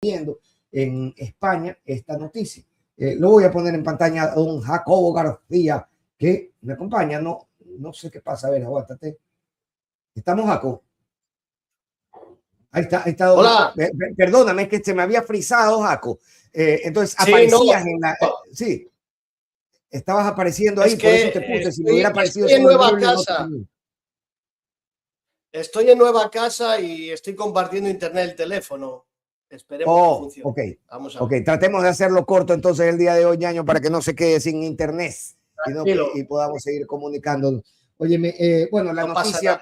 viendo en España esta noticia. Lo voy a poner en pantalla a don Jacobo García, que me acompaña. No sé qué pasa. A ver, aguántate. ¿Estamos, Jacobo? Ahí está. Hola. Perdóname, es que se me había frizado, Jaco. Entonces, sí, aparecías no, en la... sí, estabas apareciendo ahí, es por eso que te puse. Si me hubiera aparecido estoy en solo el nueva doble, casa. no te... Estoy en nueva casa y estoy compartiendo internet el teléfono. Esperemos que funcione. Ok. Vamos a ver. Ok, tratemos de hacerlo corto entonces el día de hoy, ñaño, para que no se quede sin internet y podamos seguir comunicándonos. Óyeme, bueno, la noticia...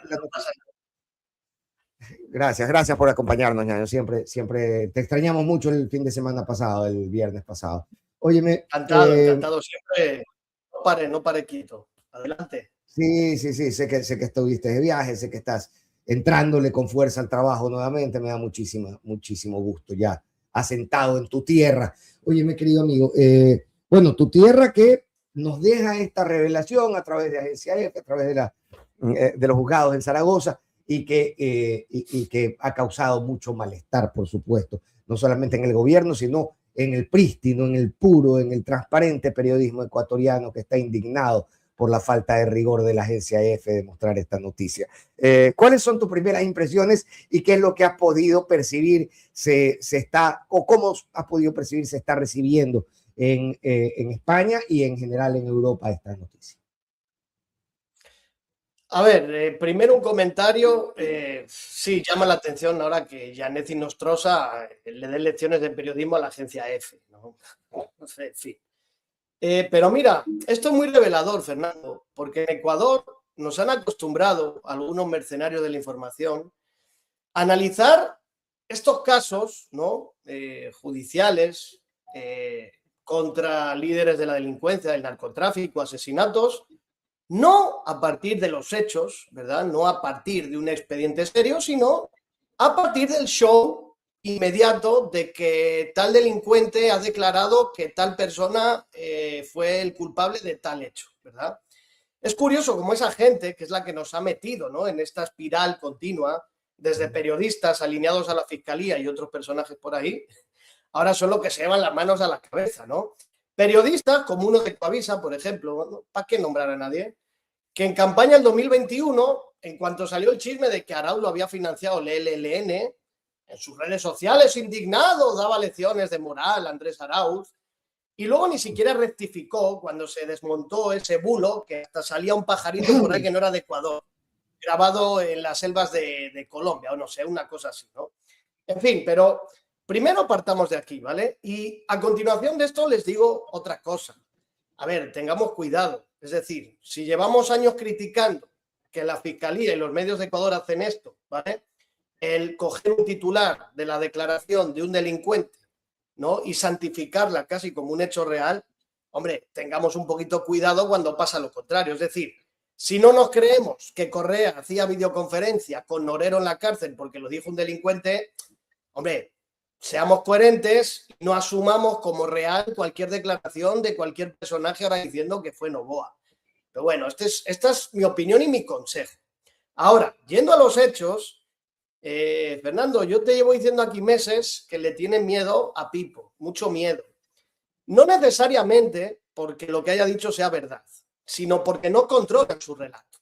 Gracias por acompañarnos, ñaño. Siempre te extrañamos mucho el fin de semana pasado, el viernes pasado. Óyeme. Encantado. Siempre no pare quieto. Adelante. Sí, sé que estuviste de viaje, sé que estás entrándole con fuerza al trabajo nuevamente. Me da muchísimo gusto ya asentado en tu tierra. Oye, mi querido amigo, bueno, tu tierra que nos deja esta revelación a través de Agencia F, a través de los juzgados en Zaragoza, y que ha causado mucho malestar, por supuesto, no solamente en el gobierno, sino en el prístino, en el puro, en el transparente periodismo ecuatoriano que está indignado por la falta de rigor de la Agencia F de mostrar esta noticia. ¿Cuáles son tus primeras impresiones y qué es lo que has podido percibir o cómo has podido percibir se está recibiendo en España y en general en Europa esta noticia? A ver, primero un comentario. Sí, llama la atención ahora que Yanez Nostrosa le dé lecciones de periodismo a la Agencia F, ¿no? No sé, en fin. Pero mira, esto es muy revelador, Fernando, porque en Ecuador nos han acostumbrado algunos mercenarios de la información a analizar estos casos, ¿no? Judiciales contra líderes de la delincuencia, del narcotráfico, asesinatos, no a partir de los hechos, ¿verdad? No a partir de un expediente serio, sino a partir del show inmediato de que tal delincuente ha declarado que tal persona fue el culpable de tal hecho, ¿verdad? Es curioso cómo esa gente, que es la que nos ha metido, ¿no?, en esta espiral continua, desde periodistas alineados a la fiscalía y otros personajes por ahí, ahora son los que se llevan las manos a la cabeza, ¿no? Periodistas, como uno de Coavisa, por ejemplo, ¿para qué nombrar a nadie?, que en campaña del 2021, en cuanto salió el chisme de que Arauz lo había financiado el ELN, en sus redes sociales, indignado, daba lecciones de moral Andrés Arauz, y luego ni siquiera rectificó cuando se desmontó ese bulo, que hasta salía un pajarito por ahí que no era de Ecuador, grabado en las selvas de Colombia, o no sé, una cosa así, ¿no? En fin, pero primero partamos de aquí, ¿vale? Y a continuación de esto les digo otra cosa. A ver, tengamos cuidado. Es decir, si llevamos años criticando que la Fiscalía y los medios de Ecuador hacen esto, ¿vale? El coger un titular de la declaración de un delincuente, ¿no?, y santificarla casi como un hecho real, hombre, tengamos un poquito cuidado cuando pasa lo contrario. Es decir, si no nos creemos que Correa hacía videoconferencia con Norero en la cárcel porque lo dijo un delincuente, hombre, seamos coherentes y no asumamos como real cualquier declaración de cualquier personaje ahora diciendo que fue Noboa. Pero bueno, esta es mi opinión y mi consejo. Ahora, yendo a los hechos, Fernando, yo te llevo diciendo aquí meses que le tienen miedo a Pipo, mucho miedo. No necesariamente porque lo que haya dicho sea verdad, sino porque no controlan su relato.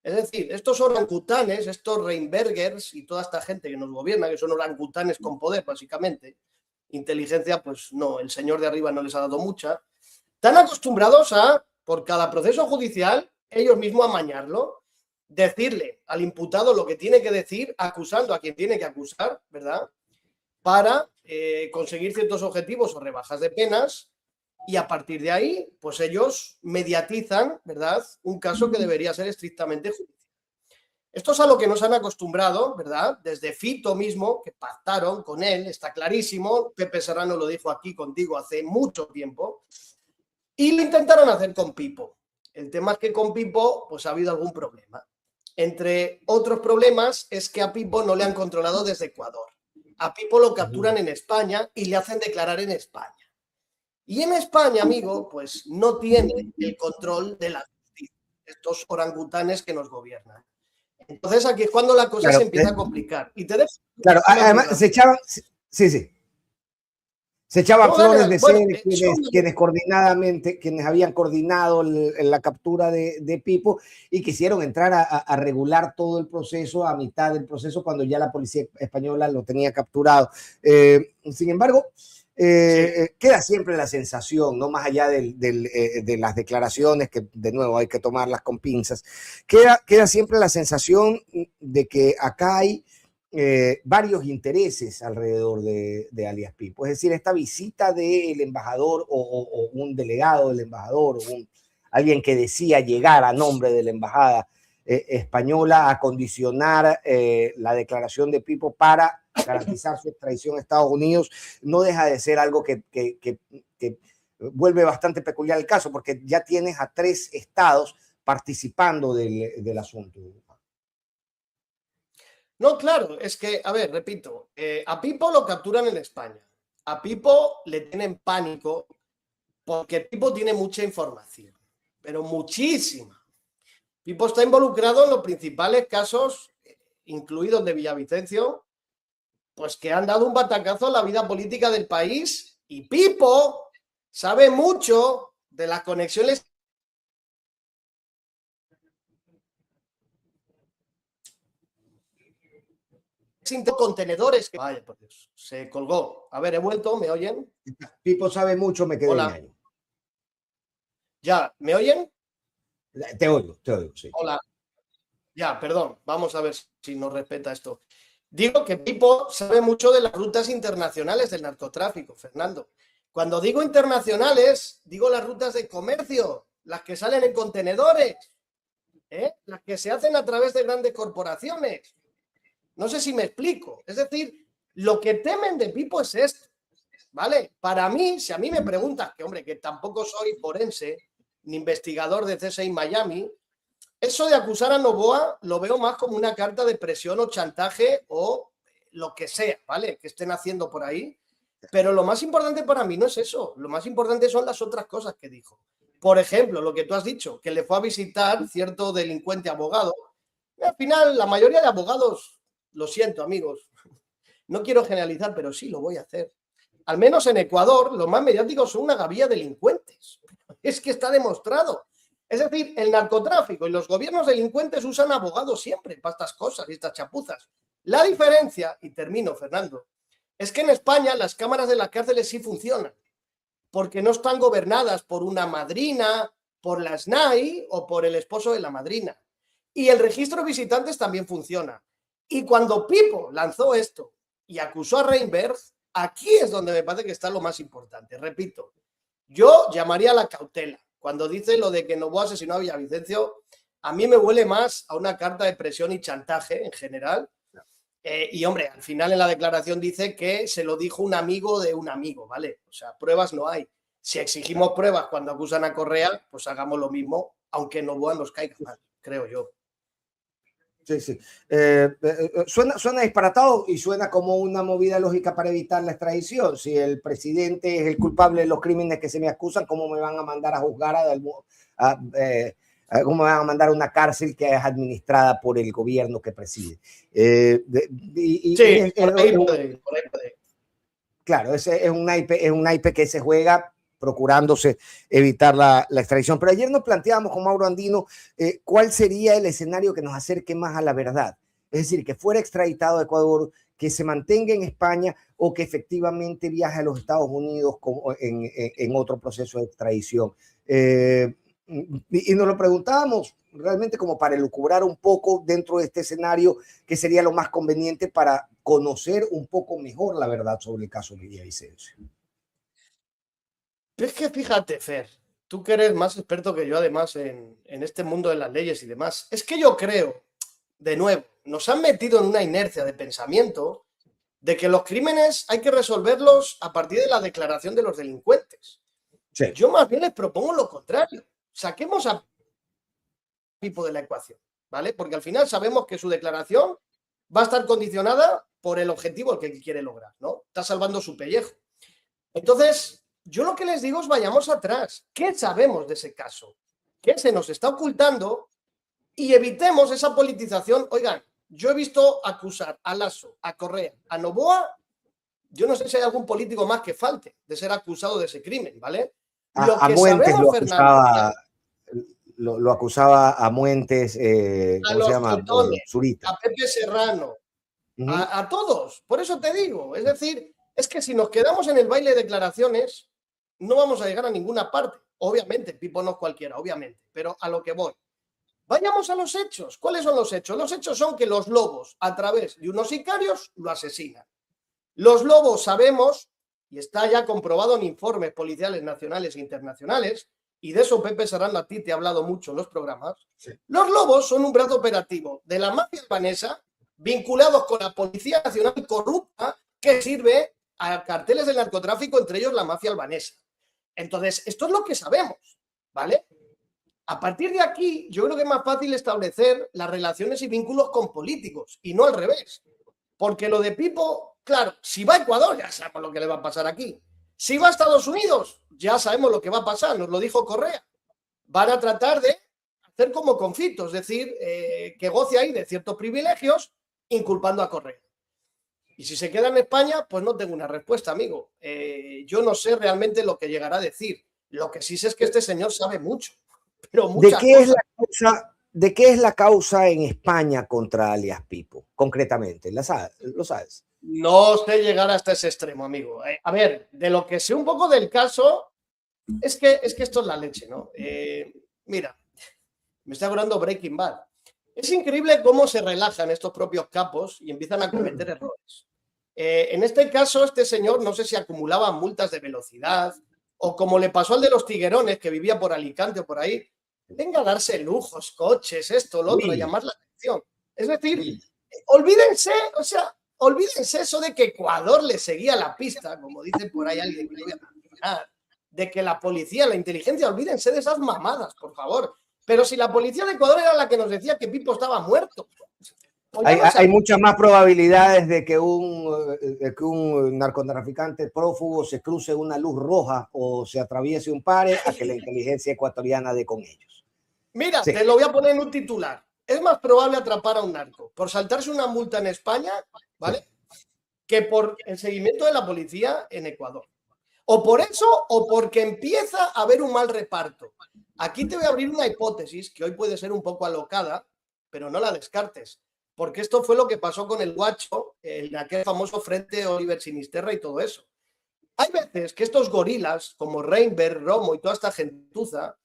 Es decir, estos orangutanes, estos Reinbergers y toda esta gente que nos gobierna, que son orangutanes con poder, básicamente, inteligencia, pues no, el señor de arriba no les ha dado mucha, están acostumbrados a, por cada proceso judicial, ellos mismos amañarlo, decirle al imputado lo que tiene que decir, acusando a quien tiene que acusar, ¿verdad?, para conseguir ciertos objetivos o rebajas de penas, y a partir de ahí, pues ellos mediatizan, ¿verdad?, un caso que debería ser estrictamente judicial. Esto es a lo que nos han acostumbrado, ¿verdad?, desde Fito mismo, que pactaron con él, está clarísimo. Pepe Serrano lo dijo aquí contigo hace mucho tiempo, y lo intentaron hacer con Pipo. El tema es que con Pipo pues ha habido algún problema. Entre otros problemas es que a Pipo no le han controlado desde Ecuador. A Pipo lo capturan en España y le hacen declarar en España. Y en España, amigo, pues no tiene el control de la justicia, estos orangutanes que nos gobiernan. Entonces aquí es cuando la cosa se empieza a complicar. Y te dejo claro, además se echaban... Sí. Se echaban No, dale, flores dale. de Bueno, ser quienes habían coordinado la captura de Pipo y quisieron entrar a regular todo el proceso a mitad del proceso cuando ya la policía española lo tenía capturado. Sin embargo, queda siempre la sensación, no más allá de las declaraciones, que de nuevo hay que tomarlas con pinzas, queda siempre la sensación de que acá hay varios intereses alrededor de alias Pipo. Es decir, esta visita del embajador o un delegado del embajador o alguien que decía llegar a nombre de la embajada española a condicionar la declaración de Pipo para garantizar su extradición a Estados Unidos, no deja de ser algo que vuelve bastante peculiar el caso, porque ya tienes a 3 estados participando del asunto. No, claro, es que, a ver, repito, a Pipo lo capturan en España. A Pipo le tienen pánico porque Pipo tiene mucha información, pero muchísima. Pipo está involucrado en los principales casos, incluidos de Villavicencio, pues que han dado un batacazo a la vida política del país. Y Pipo sabe mucho de las conexiones contenedores. Vaya, por Dios, se colgó. A ver, he vuelto, ¿me oyen? Pipo sabe mucho, me quedé Hola. ñaño. ¿Ya? ¿Me oyen? Te oigo, sí. Hola. Ya, perdón, vamos a ver si nos respeta esto. Digo que Pipo sabe mucho de las rutas internacionales del narcotráfico, Fernando. Cuando digo internacionales, digo las rutas de comercio, las que salen en contenedores, las que se hacen a través de grandes corporaciones. No sé si me explico. Es decir, lo que temen de Pipo es esto, ¿vale? Para mí, si a mí me preguntas, que hombre, que tampoco soy forense ni investigador de CSI Miami, eso de acusar a Noboa lo veo más como una carta de presión o chantaje o lo que sea, ¿vale? Que estén haciendo por ahí. Pero lo más importante para mí no es eso. Lo más importante son las otras cosas que dijo. Por ejemplo, lo que tú has dicho, que le fue a visitar cierto delincuente abogado. Y al final, la mayoría de abogados, lo siento, amigos, no quiero generalizar, pero sí lo voy a hacer. Al menos en Ecuador, los más mediáticos son una gavilla de delincuentes. Es que está demostrado. Es decir, el narcotráfico y los gobiernos delincuentes usan abogados siempre para estas cosas y estas chapuzas. La diferencia, y termino, Fernando, es que en España las cámaras de las cárceles sí funcionan, porque no están gobernadas por una madrina, por la SNAI o por el esposo de la madrina. Y el registro de visitantes también funciona. Y cuando Pipo lanzó esto y acusó a Reinberg, aquí es donde me parece que está lo más importante. Repito, yo llamaría a la cautela. Cuando dice lo de que Noboa asesinó a Villavicencio, a mí me huele más a una carta de presión y chantaje en general. Y hombre, al final en la declaración dice que se lo dijo un amigo de un amigo, ¿vale? O sea, pruebas no hay. Si exigimos pruebas cuando acusan a Correa, pues hagamos lo mismo, aunque Noboa nos caiga mal, creo yo. Sí. Suena disparatado y suena como una movida lógica para evitar la extradición. Si el presidente es el culpable de los crímenes que se me acusan, ¿cómo me van a mandar a juzgar cómo me van a mandar a una cárcel que es administrada por el gobierno que preside? Por ahí puede. Claro, ese es un naipe que se juega procurándose evitar la extradición. Pero ayer nos planteábamos con Mauro Andino cuál sería el escenario que nos acerque más a la verdad. Es decir, que fuera extraditado a Ecuador, que se mantenga en España o que efectivamente viaje a los Estados Unidos en otro proceso de extradición. Y nos lo preguntábamos realmente como para elucubrar un poco dentro de este escenario qué sería lo más conveniente para conocer un poco mejor la verdad sobre el caso de Villavicencio. Es que fíjate, Fer, tú que eres más experto que yo además en este mundo de las leyes y demás, es que yo creo, de nuevo, nos han metido en una inercia de pensamiento de que los crímenes hay que resolverlos a partir de la declaración de los delincuentes. Sí. Yo más bien les propongo lo contrario. Saquemos a Pipo de la ecuación, ¿vale? Porque al final sabemos que su declaración va a estar condicionada por el objetivo al que quiere lograr, ¿no? Está salvando su pellejo. Entonces, yo lo que les digo es vayamos atrás. ¿Qué sabemos de ese caso? ¿Qué se nos está ocultando? Y evitemos esa politización. Oigan, yo he visto acusar a Lasso, a Correa, a Noboa yo no sé si hay algún político más que falte de ser acusado de ese crimen, ¿vale? A Muentes lo acusaba a Muentes, ¿cómo se llama? Zurita. A Pepe Serrano, a todos. Por eso te digo, es decir, es que si nos quedamos en el baile de declaraciones, no vamos a llegar a ninguna parte. Obviamente, Pipo no es cualquiera, obviamente, pero a lo que voy. Vayamos a los hechos. ¿Cuáles son los hechos? Los hechos son que los lobos, a través de unos sicarios, lo asesinan. Los lobos sabemos, y está ya comprobado en informes policiales nacionales e internacionales, y de eso Pepe Serrano a ti te ha hablado mucho en los programas, sí. Los lobos son un brazo operativo de la mafia albanesa vinculados con la Policía Nacional corrupta que sirve a carteles del narcotráfico, entre ellos la mafia albanesa. Entonces, esto es lo que sabemos, ¿vale? A partir de aquí, yo creo que es más fácil establecer las relaciones y vínculos con políticos, y no al revés. Porque lo de Pipo, claro, si va a Ecuador, ya sabemos lo que le va a pasar aquí. Si va a Estados Unidos, ya sabemos lo que va a pasar, nos lo dijo Correa. Van a tratar de hacer como Confito, es decir, que goce ahí de ciertos privilegios, inculpando a Correa. Y si se queda en España, pues no tengo una respuesta, amigo. Yo no sé realmente lo que llegará a decir. Lo que sí sé es que este señor sabe mucho. Pero muchas cosas. ¿De qué es la causa en España contra alias Pipo, concretamente? ¿Lo sabes? No sé llegar hasta ese extremo, amigo. A ver, de lo que sé un poco del caso, es que esto es la leche, ¿no? Mira, me está acordando Breaking Bad. Es increíble cómo se relajan estos propios capos y empiezan a cometer errores. En este caso, este señor no sé si acumulaba multas de velocidad o como le pasó al de los tiguerones que vivía por Alicante o por ahí, venga a darse lujos, coches, esto, lo otro, a llamar la atención. Es decir, olvídense, o sea, olvídense eso de que Ecuador le seguía la pista, como dice por ahí alguien que lo voy a mencionar, de que la policía, la inteligencia, olvídense de esas mamadas, por favor. Pero si la policía de Ecuador era la que nos decía que Pipo estaba muerto. Hay muchas más probabilidades de que un narcotraficante prófugo se cruce una luz roja o se atraviese un pare a que la inteligencia ecuatoriana dé con ellos. Mira, sí. Te lo voy a poner en un titular. Es más probable atrapar a un narco por saltarse una multa en España, ¿vale? Sí. Que por el seguimiento de la policía en Ecuador. O por eso o porque empieza a haber un mal reparto. Aquí te voy a abrir una hipótesis que hoy puede ser un poco alocada, pero no la descartes. Porque esto fue lo que pasó con el Guacho, en aquel famoso frente Oliver Sinisterra y todo eso. Hay veces que estos gorilas, como Reinberg, Romo y toda esta gentuza,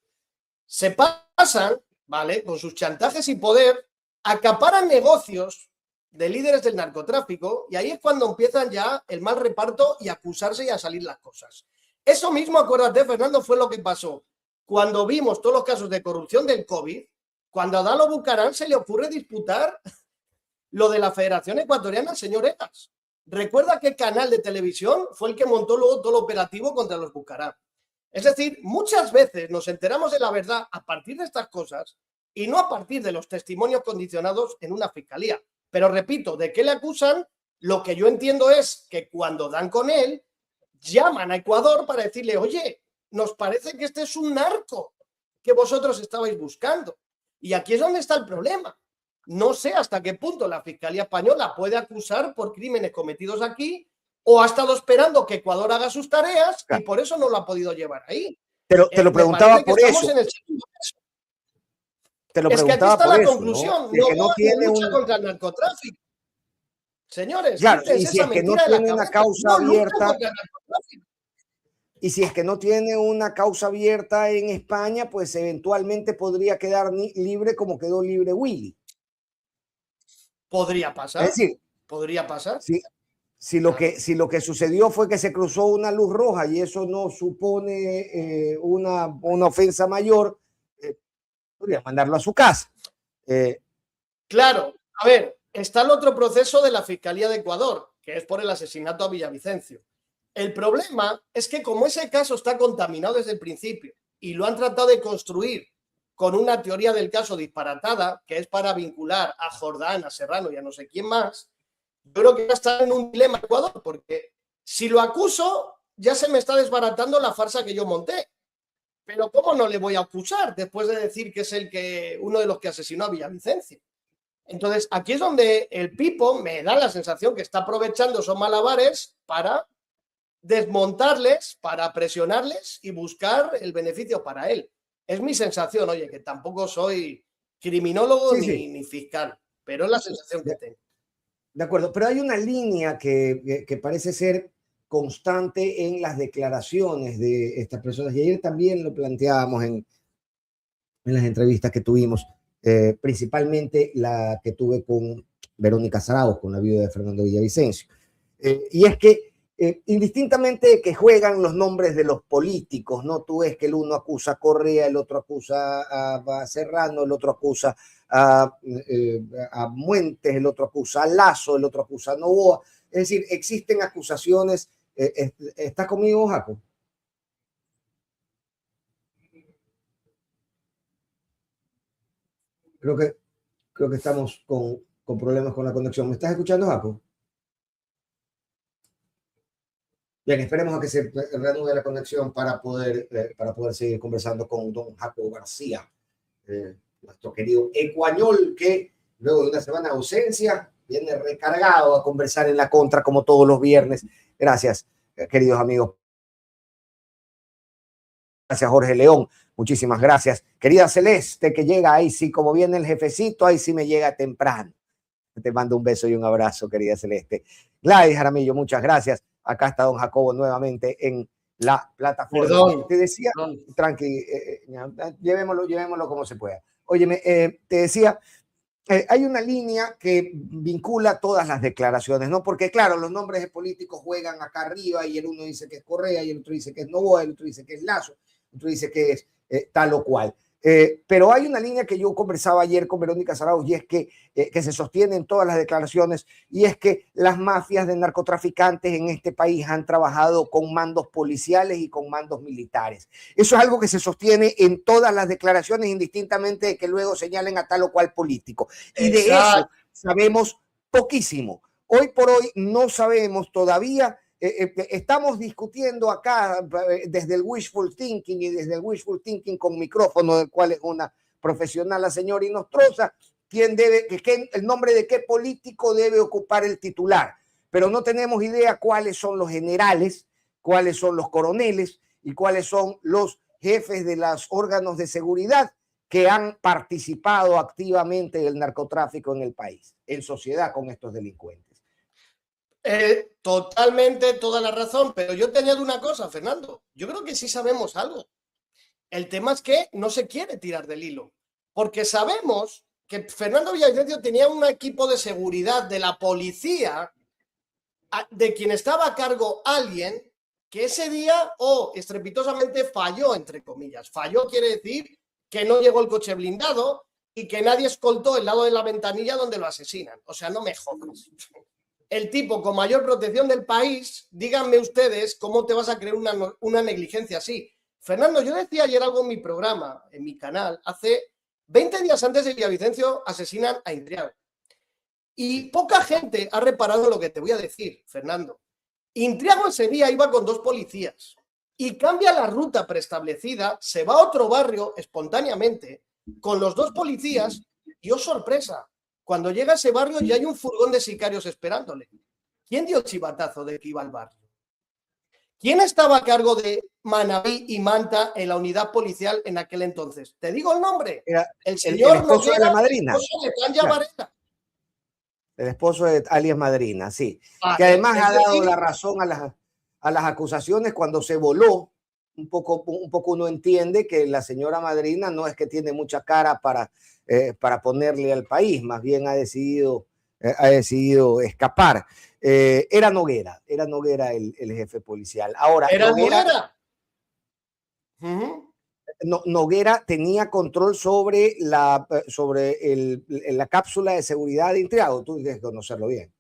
se pasan, ¿vale?, con sus chantajes y poder, acaparan negocios de líderes del narcotráfico y ahí es cuando empiezan ya el mal reparto y a acusarse y a salir las cosas. Eso mismo, acuérdate, Fernando, fue lo que pasó cuando vimos todos los casos de corrupción del COVID, cuando a Dalo Bucarán se le ocurre disputar lo de la Federación Ecuatoriana, señor Egas. ¿Recuerda qué canal de televisión fue el que montó luego todo el operativo contra los Bucarán? Es decir, muchas veces nos enteramos de la verdad a partir de estas cosas y no a partir de los testimonios condicionados en una fiscalía. Pero repito, ¿de qué le acusan? Lo que yo entiendo es que cuando dan con él, llaman a Ecuador para decirle, oye, nos parece que este es un narco que vosotros estabais buscando. Y aquí es donde está el problema. No sé hasta qué punto la Fiscalía Española puede acusar por crímenes cometidos aquí o ha estado esperando que Ecuador haga sus tareas y por eso no lo ha podido llevar ahí. Pero te lo preguntaba por eso. Te lo preguntaba es que aquí está la conclusión. ¿No? No tiene lucha contra el narcotráfico. Señores, claro, y si es que no tiene una causa abierta. Y si es que no tiene una causa abierta en España, pues eventualmente podría quedar libre como quedó libre Willy. Podría pasar. Es decir, podría pasar. Si lo que sucedió fue que se cruzó una luz roja y eso no supone una ofensa mayor, podría mandarlo a su casa. Claro, a ver, está el otro proceso de la Fiscalía de Ecuador, que es por el asesinato a Villavicencio. El problema es que como ese caso está contaminado desde el principio y lo han tratado de construir con una teoría del caso disparatada, que es para vincular a Jordán, a Serrano y a no sé quién más, yo creo que va a estar en un dilema Ecuador, porque si lo acuso, ya se me está desbaratando la farsa que yo monté. Pero ¿cómo no le voy a acusar después de decir que es uno de los que asesinó a Villavicencio? Entonces, aquí es donde el Pipo me da la sensación que está aprovechando esos malabares para desmontarles, para presionarles y buscar el beneficio para él. Es mi sensación, oye, que tampoco soy criminólogo ni fiscal, pero es la sensación que tengo. De acuerdo, pero hay una línea que parece ser constante en las declaraciones de estas personas, y ayer también lo planteábamos en las entrevistas que tuvimos, principalmente la que tuve con Verónica Zaragoza, con la viuda de Fernando Villavicencio. Y es que indistintamente de que juegan los nombres de los políticos, ¿no? Tú ves que el uno acusa a Correa, el otro acusa a Serrano, el otro acusa a Muentes, el otro acusa a Lazo, el otro acusa a Novoa. Es decir, existen acusaciones. ¿Estás conmigo, Jaco? Creo que estamos con problemas con la conexión. ¿Me estás escuchando, Jaco? Bien, esperemos a que se reanude la conexión para poder seguir conversando con don Jaco García, nuestro querido ecuañol, que luego de una semana de ausencia viene recargado a conversar en la contra como todos los viernes. Gracias, queridos amigos. Gracias, Jorge León. Muchísimas gracias. Querida Celeste, que llega ahí sí, como viene el jefecito, ahí sí me llega temprano. Te mando un beso y un abrazo, querida Celeste. Gladys Jaramillo, muchas gracias. Acá está don Jacobo nuevamente en la plataforma. Perdón, te decía, tranqui, llevémoslo como se pueda. Óyeme, te decía, hay una línea que vincula todas las declaraciones, ¿no? Porque claro, los nombres de políticos juegan acá arriba y el uno dice que es Correa y el otro dice que es Novoa, el otro dice que es Lazo, el otro dice que es tal o cual. Pero hay una línea que yo conversaba ayer con Verónica Zaragoza y es que se sostiene en todas las declaraciones, y es que las mafias de narcotraficantes en este país han trabajado con mandos policiales y con mandos militares. Eso es algo que se sostiene en todas las declaraciones, indistintamente de que luego señalen a tal o cual político. Y de eso sabemos poquísimo. Hoy por hoy no sabemos todavía. Estamos discutiendo acá desde el wishful thinking y desde el wishful thinking con micrófono, del cual es una profesional, la señora Inostroza, el nombre de qué político debe ocupar el titular. Pero no tenemos idea cuáles son los generales, cuáles son los coroneles y cuáles son los jefes de los órganos de seguridad que han participado activamente del narcotráfico en el país, en sociedad con estos delincuentes. Totalmente, toda la razón, pero yo te añado una cosa, Fernando. Yo creo que sí sabemos algo. El tema es que no se quiere tirar del hilo, porque sabemos que Fernando Villavicencio tenía un equipo de seguridad de la policía, de quien estaba a cargo alguien que ese día, estrepitosamente falló, entre comillas. Falló quiere decir que no llegó el coche blindado y que nadie escoltó el lado de la ventanilla donde lo asesinan. O sea, no me jodas. El tipo con mayor protección del país, díganme ustedes cómo te vas a creer una negligencia así. Fernando, yo decía ayer algo en mi programa, en mi canal, hace 20 días antes de Villavicencio asesinan a Intriago. Y poca gente ha reparado lo que te voy a decir, Fernando. Intriago ese día iba con 2 policías y cambia la ruta preestablecida, se va a otro barrio espontáneamente con los 2 policías y, oh sorpresa, cuando llega a ese barrio ya hay un furgón de sicarios esperándole. ¿Quién dio el chivatazo de que iba al barrio? ¿Quién estaba a cargo de Manabí y Manta en la unidad policial en aquel entonces? ¿Te digo el nombre? Era el señor el esposo Noguera, de la madrina. El esposo de Tanya Varela. El esposo de alias Madrina, sí. Que además ha dado la razón a las acusaciones cuando se voló. Un poco uno entiende que la señora Madrina no es que tiene mucha cara para ponerle al país, más bien ha decidido escapar. Era Noguera el jefe policial. Ahora, ¿Era Noguera? Noguera tenía control sobre la cápsula de seguridad de Intriago. Tú tienes que conocerlo bien.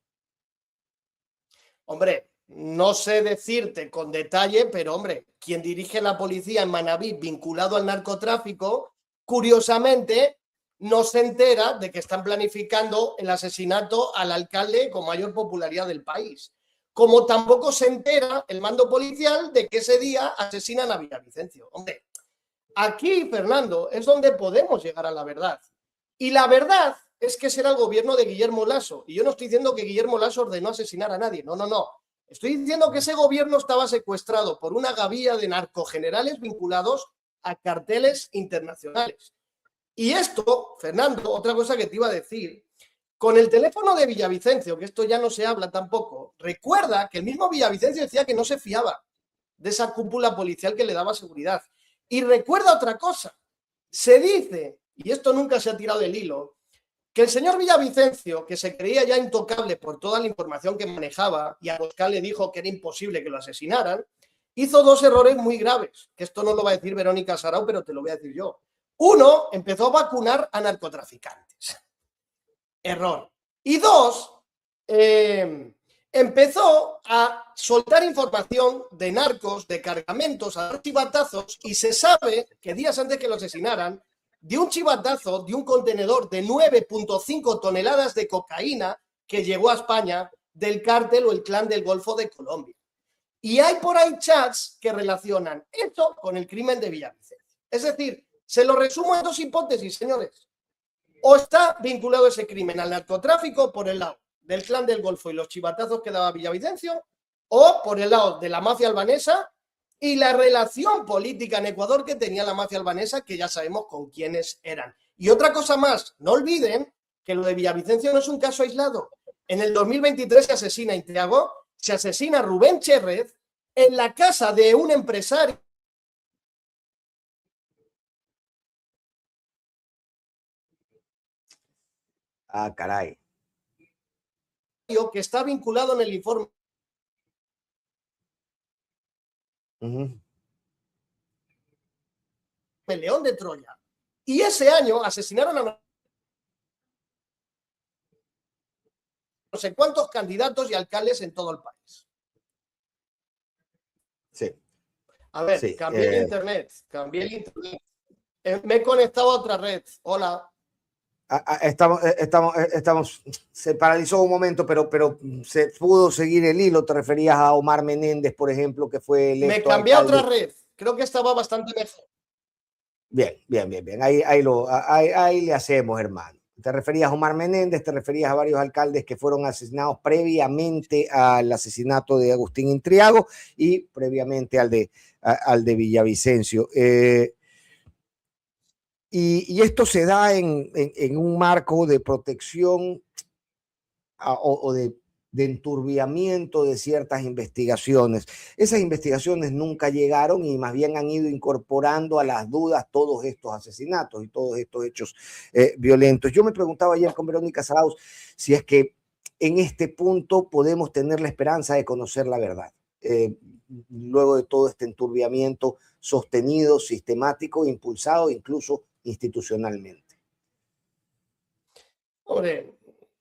Hombre, no sé decirte con detalle, pero hombre, quien dirige la policía en Manabí vinculado al narcotráfico, curiosamente, no se entera de que están planificando el asesinato al alcalde con mayor popularidad del país. Como tampoco se entera el mando policial de que ese día asesinan a Villavicencio. Hombre, aquí, Fernando, es donde podemos llegar a la verdad. Y la verdad es que ese era el gobierno de Guillermo Lasso. Y yo no estoy diciendo que Guillermo Lasso ordenó asesinar a nadie. No, no, no. Estoy diciendo que ese gobierno estaba secuestrado por una gavilla de narcogenerales vinculados a carteles internacionales. Y esto, Fernando, otra cosa que te iba a decir, con el teléfono de Villavicencio, que esto ya no se habla tampoco, recuerda que el mismo Villavicencio decía que no se fiaba de esa cúpula policial que le daba seguridad. Y recuerda otra cosa, se dice, y esto nunca se ha tirado del hilo, que el señor Villavicencio, que se creía ya intocable por toda la información que manejaba, y a Abascal le dijo que era imposible que lo asesinaran, hizo dos errores muy graves, que esto no lo va a decir Verónica Sarau, pero te lo voy a decir yo. Uno, empezó a vacunar a narcotraficantes. Error. Y dos, empezó a soltar información de narcos, de cargamentos, a dar chivatazos, y se sabe que días antes que lo asesinaran, de un chivatazo de un contenedor de 9.5 toneladas de cocaína que llegó a España del cártel o el clan del Golfo de Colombia. Y hay por ahí chats que relacionan esto con el crimen de Villavicencio. Es decir, se lo resumo en dos hipótesis, señores. O está vinculado ese crimen al narcotráfico por el lado del clan del Golfo y los chivatazos que daba Villavicencio, o por el lado de la mafia albanesa y la relación política en Ecuador que tenía la mafia albanesa, que ya sabemos con quiénes eran. Y otra cosa más, no olviden que lo de Villavicencio no es un caso aislado. En el 2023 se asesina a Intriago, se asesina a Rubén Cherrez en la casa de un empresario caray. que está vinculado en el informe León de Troya. Y ese año asesinaron a no sé cuántos candidatos y alcaldes en todo el país. Sí. A ver, sí, cambié el internet. Me he conectado a otra red. Hola. Se paralizó un momento, pero se pudo seguir el hilo. Te referías a Omar Menéndez, por ejemplo, que fue electo. Me cambié a otra red. Creo que estaba bastante mejor. Bien. Ahí le hacemos, hermano. Te referías a Omar Menéndez, te referías a varios alcaldes que fueron asesinados previamente al asesinato de Agustín Intriago y previamente al de Villavicencio. Y esto se da en un marco de protección o de enturbiamiento de ciertas investigaciones. Esas investigaciones nunca llegaron y más bien han ido incorporando a las dudas todos estos asesinatos y todos estos hechos violentos. Yo me preguntaba ayer con Verónica Sarau si es que en este punto podemos tener la esperanza de conocer la verdad. Luego de todo este enturbiamiento sostenido, sistemático, impulsado incluso institucionalmente. Hombre,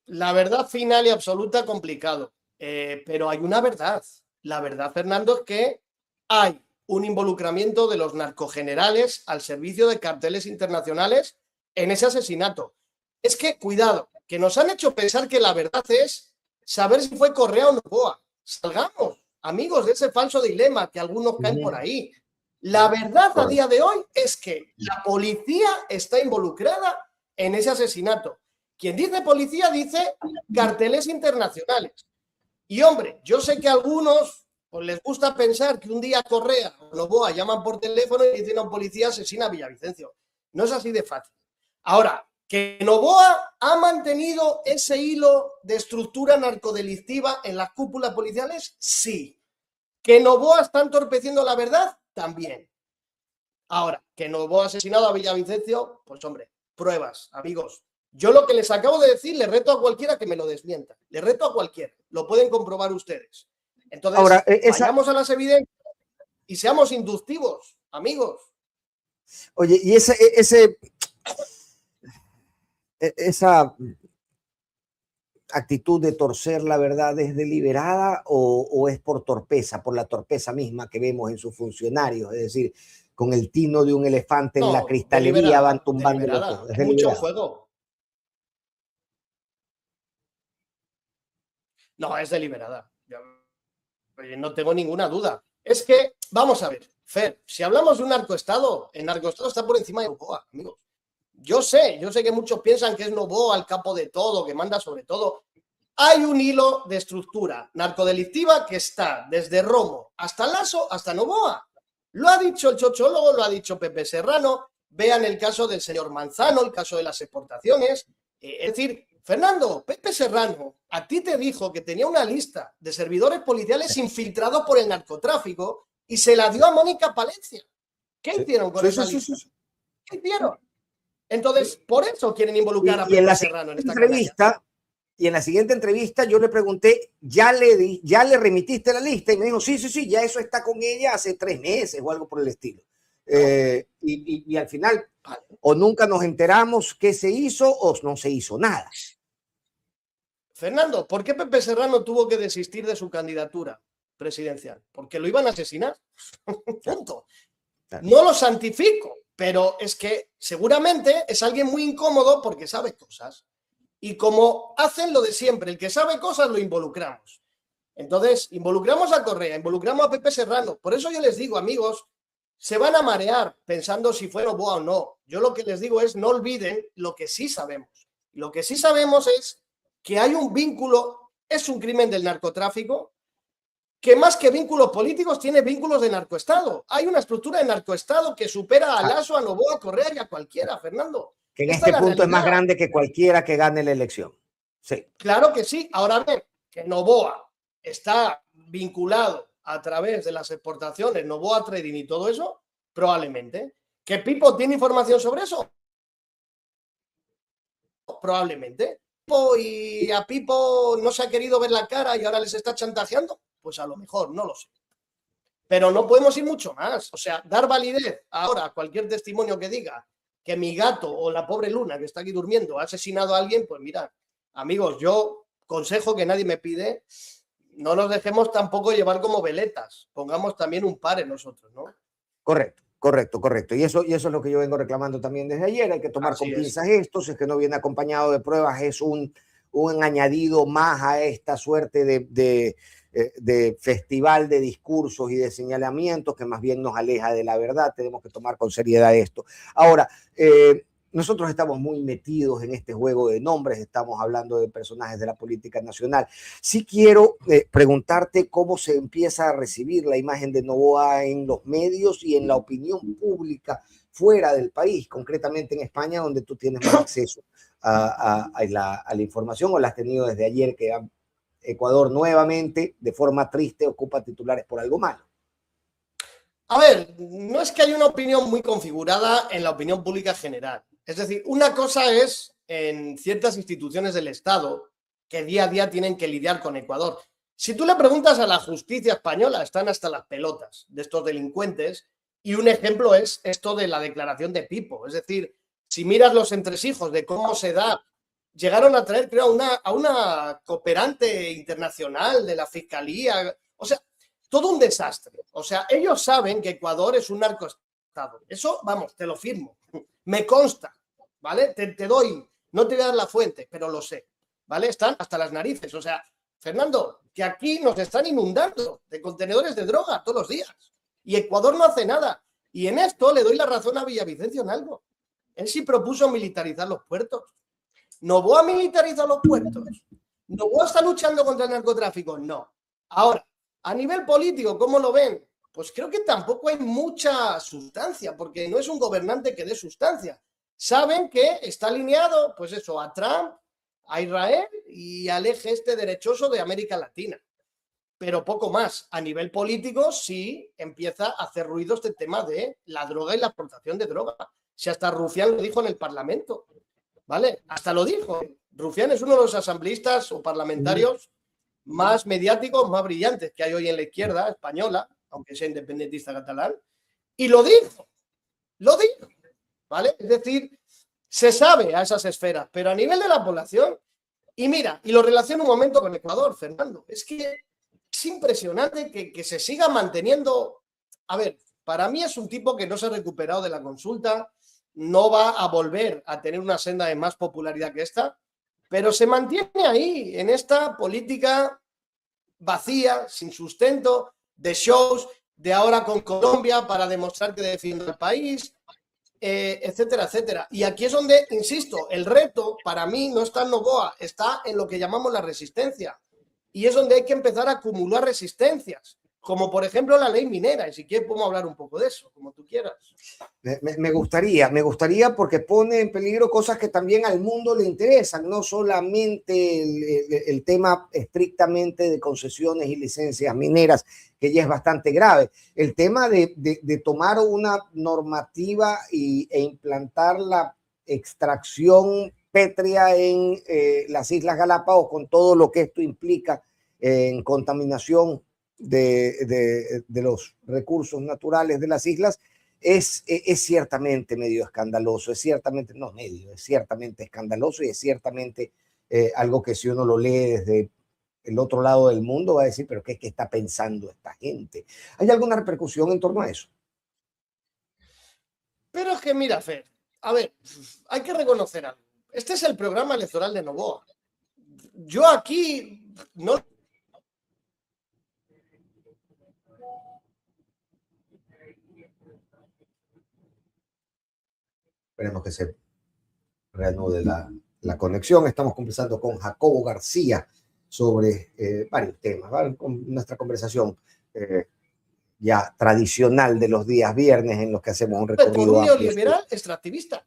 la verdad final y absoluta complicado, pero hay una verdad. La verdad, Fernando, es que hay un involucramiento de los narcogenerales al servicio de carteles internacionales en ese asesinato. Es que, cuidado, que nos han hecho pensar que la verdad es saber si fue Correa o Noboa. Salgamos, amigos, de ese falso dilema que algunos caen por ahí. La verdad a día de hoy es que la policía está involucrada en ese asesinato. Quien dice policía dice carteles internacionales. Y hombre, yo sé que a algunos pues, les gusta pensar que un día Correa o Noboa llaman por teléfono y dicen a un policía asesina a Villavicencio. No es así de fácil. Ahora, que Noboa ha mantenido ese hilo de estructura narcodelictiva en las cúpulas policiales, sí. Que Noboa está entorpeciendo la verdad, también. Ahora, que Noboa ha asesinado a Villavicencio, pues hombre, pruebas, amigos. Yo lo que les acabo de decir, le reto a cualquiera que me lo desmienta. Le reto a cualquiera. Lo pueden comprobar ustedes. Entonces, ahora, vayamos a las evidencias y seamos inductivos, amigos. Oye, y esa actitud de torcer la verdad es deliberada o es por torpeza, por la torpeza misma que vemos en sus funcionarios, es decir, con el tino de un elefante en la cristalería van tumbando todo. Es mucho juego. No, es deliberada. Yo no tengo ninguna duda. Es que, vamos a ver, Fer, si hablamos de un narcoestado, el narcoestado está por encima de Noboa, amigos. yo sé que muchos piensan que es Novoa el capo de todo, que manda sobre todo. Hay un hilo de estructura narcodelictiva que está desde Romo hasta Lasso hasta Novoa. Lo ha dicho el chochólogo, lo ha dicho Pepe Serrano. Vean el caso del señor Manzano, el caso de las exportaciones. Es decir, Fernando, Pepe Serrano, a ti te dijo que tenía una lista de servidores policiales infiltrados por el narcotráfico y se la dio a Mónica Palencia. ¿Qué hicieron con esa lista? ¿Qué hicieron? Entonces, por eso quieren involucrar a Pepe Serrano en esta entrevista. Y en la siguiente entrevista yo le pregunté, ¿ya le remitiste la lista? Y me dijo, sí, ya eso está con ella hace 3 meses o algo por el estilo. Y al final, o nunca nos enteramos qué se hizo o no se hizo nada. Fernando, ¿por qué Pepe Serrano tuvo que desistir de su candidatura presidencial? Porque lo iban a asesinar. Punto. No lo santifico, pero es que seguramente es alguien muy incómodo porque sabe cosas. Y como hacen lo de siempre, el que sabe cosas lo involucramos. Entonces, involucramos a Correa, involucramos a Pepe Serrano. Por eso yo les digo, amigos, se van a marear pensando si fue Novoa o no. Yo lo que les digo es, no olviden lo que sí sabemos. Lo que sí sabemos es que hay un vínculo, es un crimen del narcotráfico, que más que vínculos políticos tiene vínculos de narcoestado. Hay una estructura de narcoestado que supera a Lasso, a Novoa, a Correa y a cualquiera, Fernando. Que en este punto es más grande que cualquiera que gane la elección. Sí. Claro que sí. Ahora bien, que Novoa está vinculado a través de las exportaciones, Novoa Trading y todo eso, probablemente. ¿Que Pipo tiene información sobre eso? Probablemente. ¿Y a Pipo no se ha querido ver la cara y ahora les está chantajeando? Pues a lo mejor, no lo sé. Pero no podemos ir mucho más. O sea, dar validez ahora a cualquier testimonio que diga que mi gato o la pobre Luna que está aquí durmiendo ha asesinado a alguien, pues mira, amigos, yo consejo que nadie me pide, no nos dejemos tampoco llevar como veletas, pongamos también un par en nosotros, ¿no? Correcto. Y eso es lo que yo vengo reclamando también desde ayer. Hay que tomar con pinzas esto, si es que no viene acompañado de pruebas, es un añadido más a esta suerte de festival de discursos y de señalamientos que más bien nos aleja de la verdad. Tenemos que tomar con seriedad esto. Ahora, nosotros estamos muy metidos en este juego de nombres, estamos hablando de personajes de la política nacional. Sí quiero preguntarte cómo se empieza a recibir la imagen de Novoa en los medios y en la opinión pública fuera del país, concretamente en España, donde tú tienes más acceso a la información, o la has tenido desde ayer, que Ecuador nuevamente, de forma triste, ocupa titulares por algo malo. A ver, no es que haya una opinión muy configurada en la opinión pública general. Es decir, una cosa es en ciertas instituciones del Estado que día a día tienen que lidiar con Ecuador. Si tú le preguntas a la justicia española, están hasta las pelotas de estos delincuentes, y un ejemplo es esto de la declaración de Pipo. Es decir, si miras los entresijos de cómo se da, llegaron a traer, creo, a una cooperante internacional de la Fiscalía. O sea, todo un desastre. O sea, ellos saben que Ecuador es un narcoestado. Eso, vamos, te lo firmo. Me consta, ¿vale? Te doy, no te voy a dar la fuente, pero lo sé, ¿vale? Están hasta las narices. O sea, Fernando, que aquí nos están inundando de contenedores de droga todos los días. Y Ecuador no hace nada. Y en esto le doy la razón a Villavicencio en algo. Él sí propuso militarizar los puertos. ¿Novoa militarizar los puertos? ¿Novoa está luchando contra el narcotráfico? No. Ahora, a nivel político, ¿cómo lo ven? Pues creo que tampoco hay mucha sustancia, porque no es un gobernante que dé sustancia. Saben que está alineado, pues eso, a Trump, a Israel y al eje este derechoso de América Latina. Pero poco más. A nivel político sí empieza a hacer ruido este tema de la droga y la exportación de droga. Si hasta Rufián lo dijo en el Parlamento, ¿vale? Hasta lo dijo. Rufián es uno de los asambleístas o parlamentarios más mediáticos, más brillantes que hay hoy en la izquierda española, aunque sea independentista catalán, y lo dijo, ¿vale? Es decir, se sabe a esas esferas, pero a nivel de la población, y mira, y lo relaciono un momento con Ecuador, Fernando, es que es impresionante que se siga manteniendo. A ver, para mí es un tipo que no se ha recuperado de la consulta, no va a volver a tener una senda de más popularidad que esta, pero se mantiene ahí, en esta política vacía, sin sustento, de shows, de ahora con Colombia para demostrar que defiende al país. etcétera, etcétera. Y aquí es donde, insisto, el reto para mí no está en Novoa, está en lo que llamamos la resistencia. Y es donde hay que empezar a acumular resistencias, como por ejemplo la ley minera. Y si quieres podemos hablar un poco de eso, como tú quieras. Me gustaría porque pone en peligro cosas que también al mundo le interesan, no solamente el tema estrictamente de concesiones y licencias mineras, que ya es bastante grave. El tema de tomar una normativa e implantar la extracción pétrea en las Islas Galápagos con todo lo que esto implica en contaminación de los recursos naturales de las islas, es ciertamente medio escandaloso, es ciertamente escandaloso y es ciertamente algo que si uno lo lee desde el otro lado del mundo va a decir, pero ¿qué está pensando esta gente? ¿Hay alguna repercusión en torno a eso? Pero es que mira, Fer, a ver, hay que reconocer algo. Este es el programa electoral de Novoa. Yo aquí no... Esperemos que se reanude la conexión. Estamos conversando con Jacobo García sobre varios temas, ¿vale? Con nuestra conversación ya tradicional de los días viernes en los que hacemos un recorrido por un neoliberal extractivista.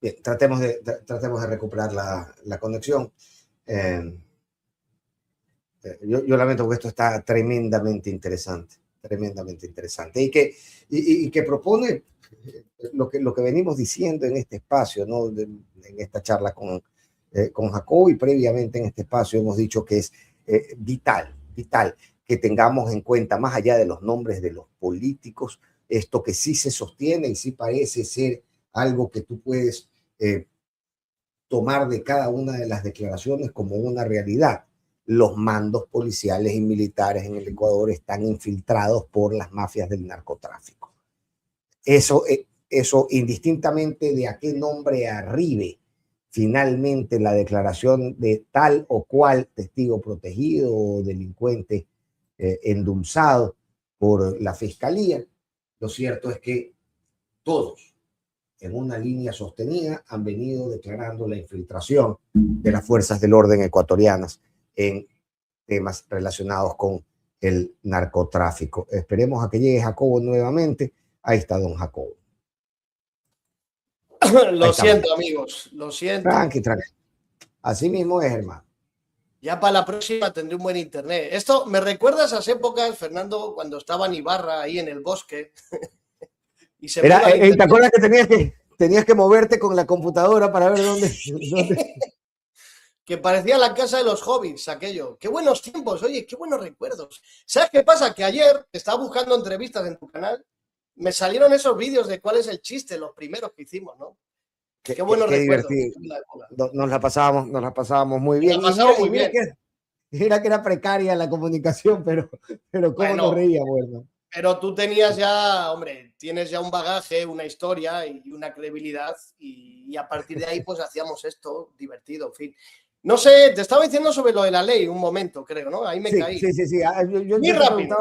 Bien, tratemos de recuperar la conexión. Yo lamento porque esto está tremendamente interesante y que propone lo que venimos diciendo en este espacio, ¿no? En esta charla con Jacobo y previamente en este espacio hemos dicho que es vital que tengamos en cuenta, más allá de los nombres de los políticos, esto que sí se sostiene y sí parece ser algo que tú puedes tomar de cada una de las declaraciones como una realidad. Los mandos policiales y militares en el Ecuador están infiltrados por las mafias del narcotráfico. Eso indistintamente de a qué nombre arribe finalmente la declaración de tal o cual testigo protegido o delincuente endulzado por la fiscalía, lo cierto es que todos, en una línea sostenida, han venido declarando la infiltración de las fuerzas del orden ecuatorianas en temas relacionados con el narcotráfico. Esperemos a que llegue Jacobo nuevamente. Ahí está don Jacobo. Lo siento, amigos, lo siento. Tranqui. Así mismo es, hermano. Ya para la próxima tendré un buen internet. Esto me recuerda a esas épocas, Fernando, cuando estaba en Ibarra, ahí en el bosque. Y se ¿te acuerdas que tenías que moverte con la computadora para ver dónde? Que parecía la casa de los hobbits, aquello. Qué buenos tiempos, oye, qué buenos recuerdos. ¿Sabes qué pasa? Que ayer estaba buscando entrevistas en tu canal, me salieron esos vídeos de cuál es el chiste, los primeros que hicimos, ¿no? Qué buenos recuerdos. Nos la pasábamos muy bien. Nos la pasábamos muy bien. Mira que era precaria la comunicación, pero cómo nos reíamos, bueno. Pero tú tenías ya, hombre, tienes ya un bagaje, una historia y una credibilidad y a partir de ahí pues hacíamos esto divertido, en fin. No sé, te estaba diciendo sobre lo de la ley un momento, creo, ¿no? Ahí me caí. Sí. Yo muy rápido.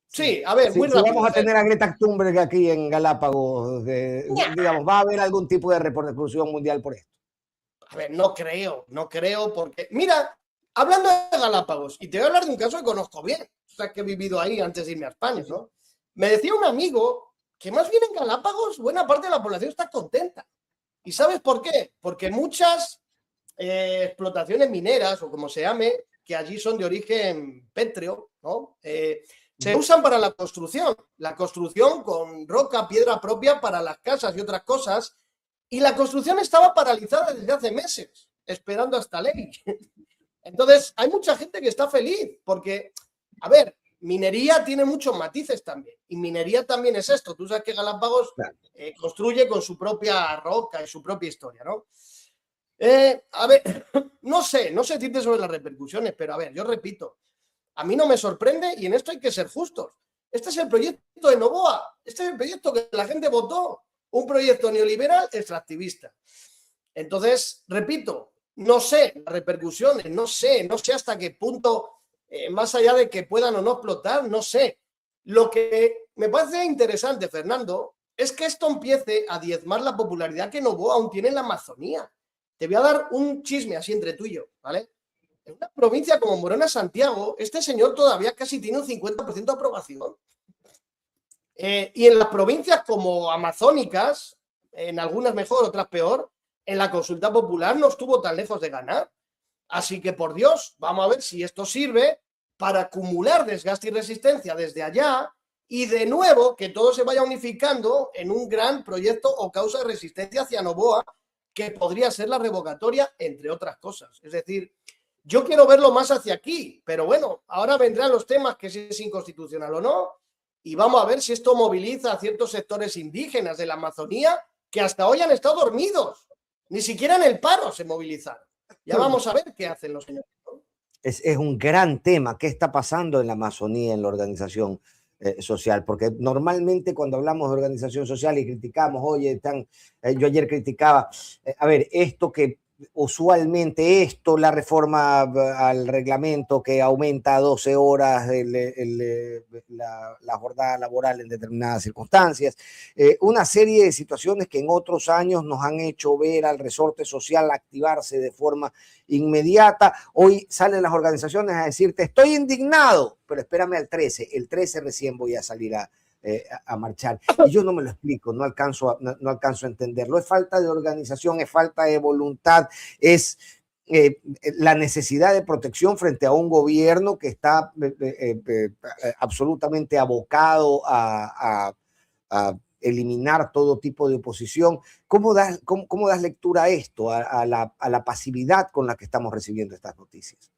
Sí, a ver, muy rápido. Si vamos a tener a Greta Thunberg aquí en Galápagos, digamos, ¿va a haber algún tipo de repercusión mundial por esto? A ver, no creo, porque... Mira, hablando de Galápagos, y te voy a hablar de un caso que conozco bien, o sea, que he vivido ahí antes de irme a España, ¿no? Me decía un amigo que más bien en Galápagos buena parte de la población está contenta. ¿Y sabes por qué? Porque muchas explotaciones mineras, o como se llame, que allí son de origen pétreo, ¿no? Se usan para la construcción con roca, piedra propia para las casas y otras cosas, y la construcción estaba paralizada desde hace meses, esperando a esta ley. Entonces, hay mucha gente que está feliz, porque, a ver, minería tiene muchos matices también, y minería también es esto. Tú sabes que Galápagos construye con su propia roca y su propia historia, ¿no? A ver, no sé decirte sobre las repercusiones, pero a ver, yo repito, a mí no me sorprende y en esto hay que ser justos. Este es el proyecto de Novoa, este es el proyecto que la gente votó, un proyecto neoliberal extractivista. Entonces, repito, no sé las repercusiones, no sé hasta qué punto más allá de que puedan o no explotar, no sé. Lo que me parece interesante, Fernando, es que esto empiece a diezmar la popularidad que Novoa aún tiene en la Amazonía. Te voy a dar un chisme así entre tú y yo, ¿vale? En una provincia como Morona, Santiago, este señor todavía casi tiene un 50% de aprobación. Y en las provincias como amazónicas, en algunas mejor, otras peor, en la consulta popular no estuvo tan lejos de ganar. Así que, por Dios, vamos a ver si esto sirve para acumular desgaste y resistencia desde allá y, de nuevo, que todo se vaya unificando en un gran proyecto o causa de resistencia hacia Novoa, que podría ser la revocatoria, entre otras cosas. Es decir, yo quiero verlo más hacia aquí, pero bueno, ahora vendrán los temas que si es inconstitucional o no, y vamos a ver si esto moviliza a ciertos sectores indígenas de la Amazonía que hasta hoy han estado dormidos. Ni siquiera en el paro se movilizaron. Ya vamos a ver qué hacen los señores. Es un gran tema. ¿Qué está pasando en la Amazonía, en la organización social? Porque normalmente cuando hablamos de organización social y criticamos, oye, yo ayer criticaba, a ver, esto que usualmente la reforma al reglamento que aumenta a 12 horas la jornada laboral en determinadas circunstancias, una serie de situaciones que en otros años nos han hecho ver al resorte social activarse de forma inmediata. Hoy salen las organizaciones a decirte, estoy indignado, pero espérame al 13, el 13 recién voy a salir a marchar. Y yo no me lo explico, no alcanzo a entenderlo. Es falta de organización, es falta de voluntad, es la necesidad de protección frente a un gobierno que está absolutamente abocado a eliminar todo tipo de oposición. ¿Cómo das lectura a esto, a la pasividad con la que estamos recibiendo estas noticias?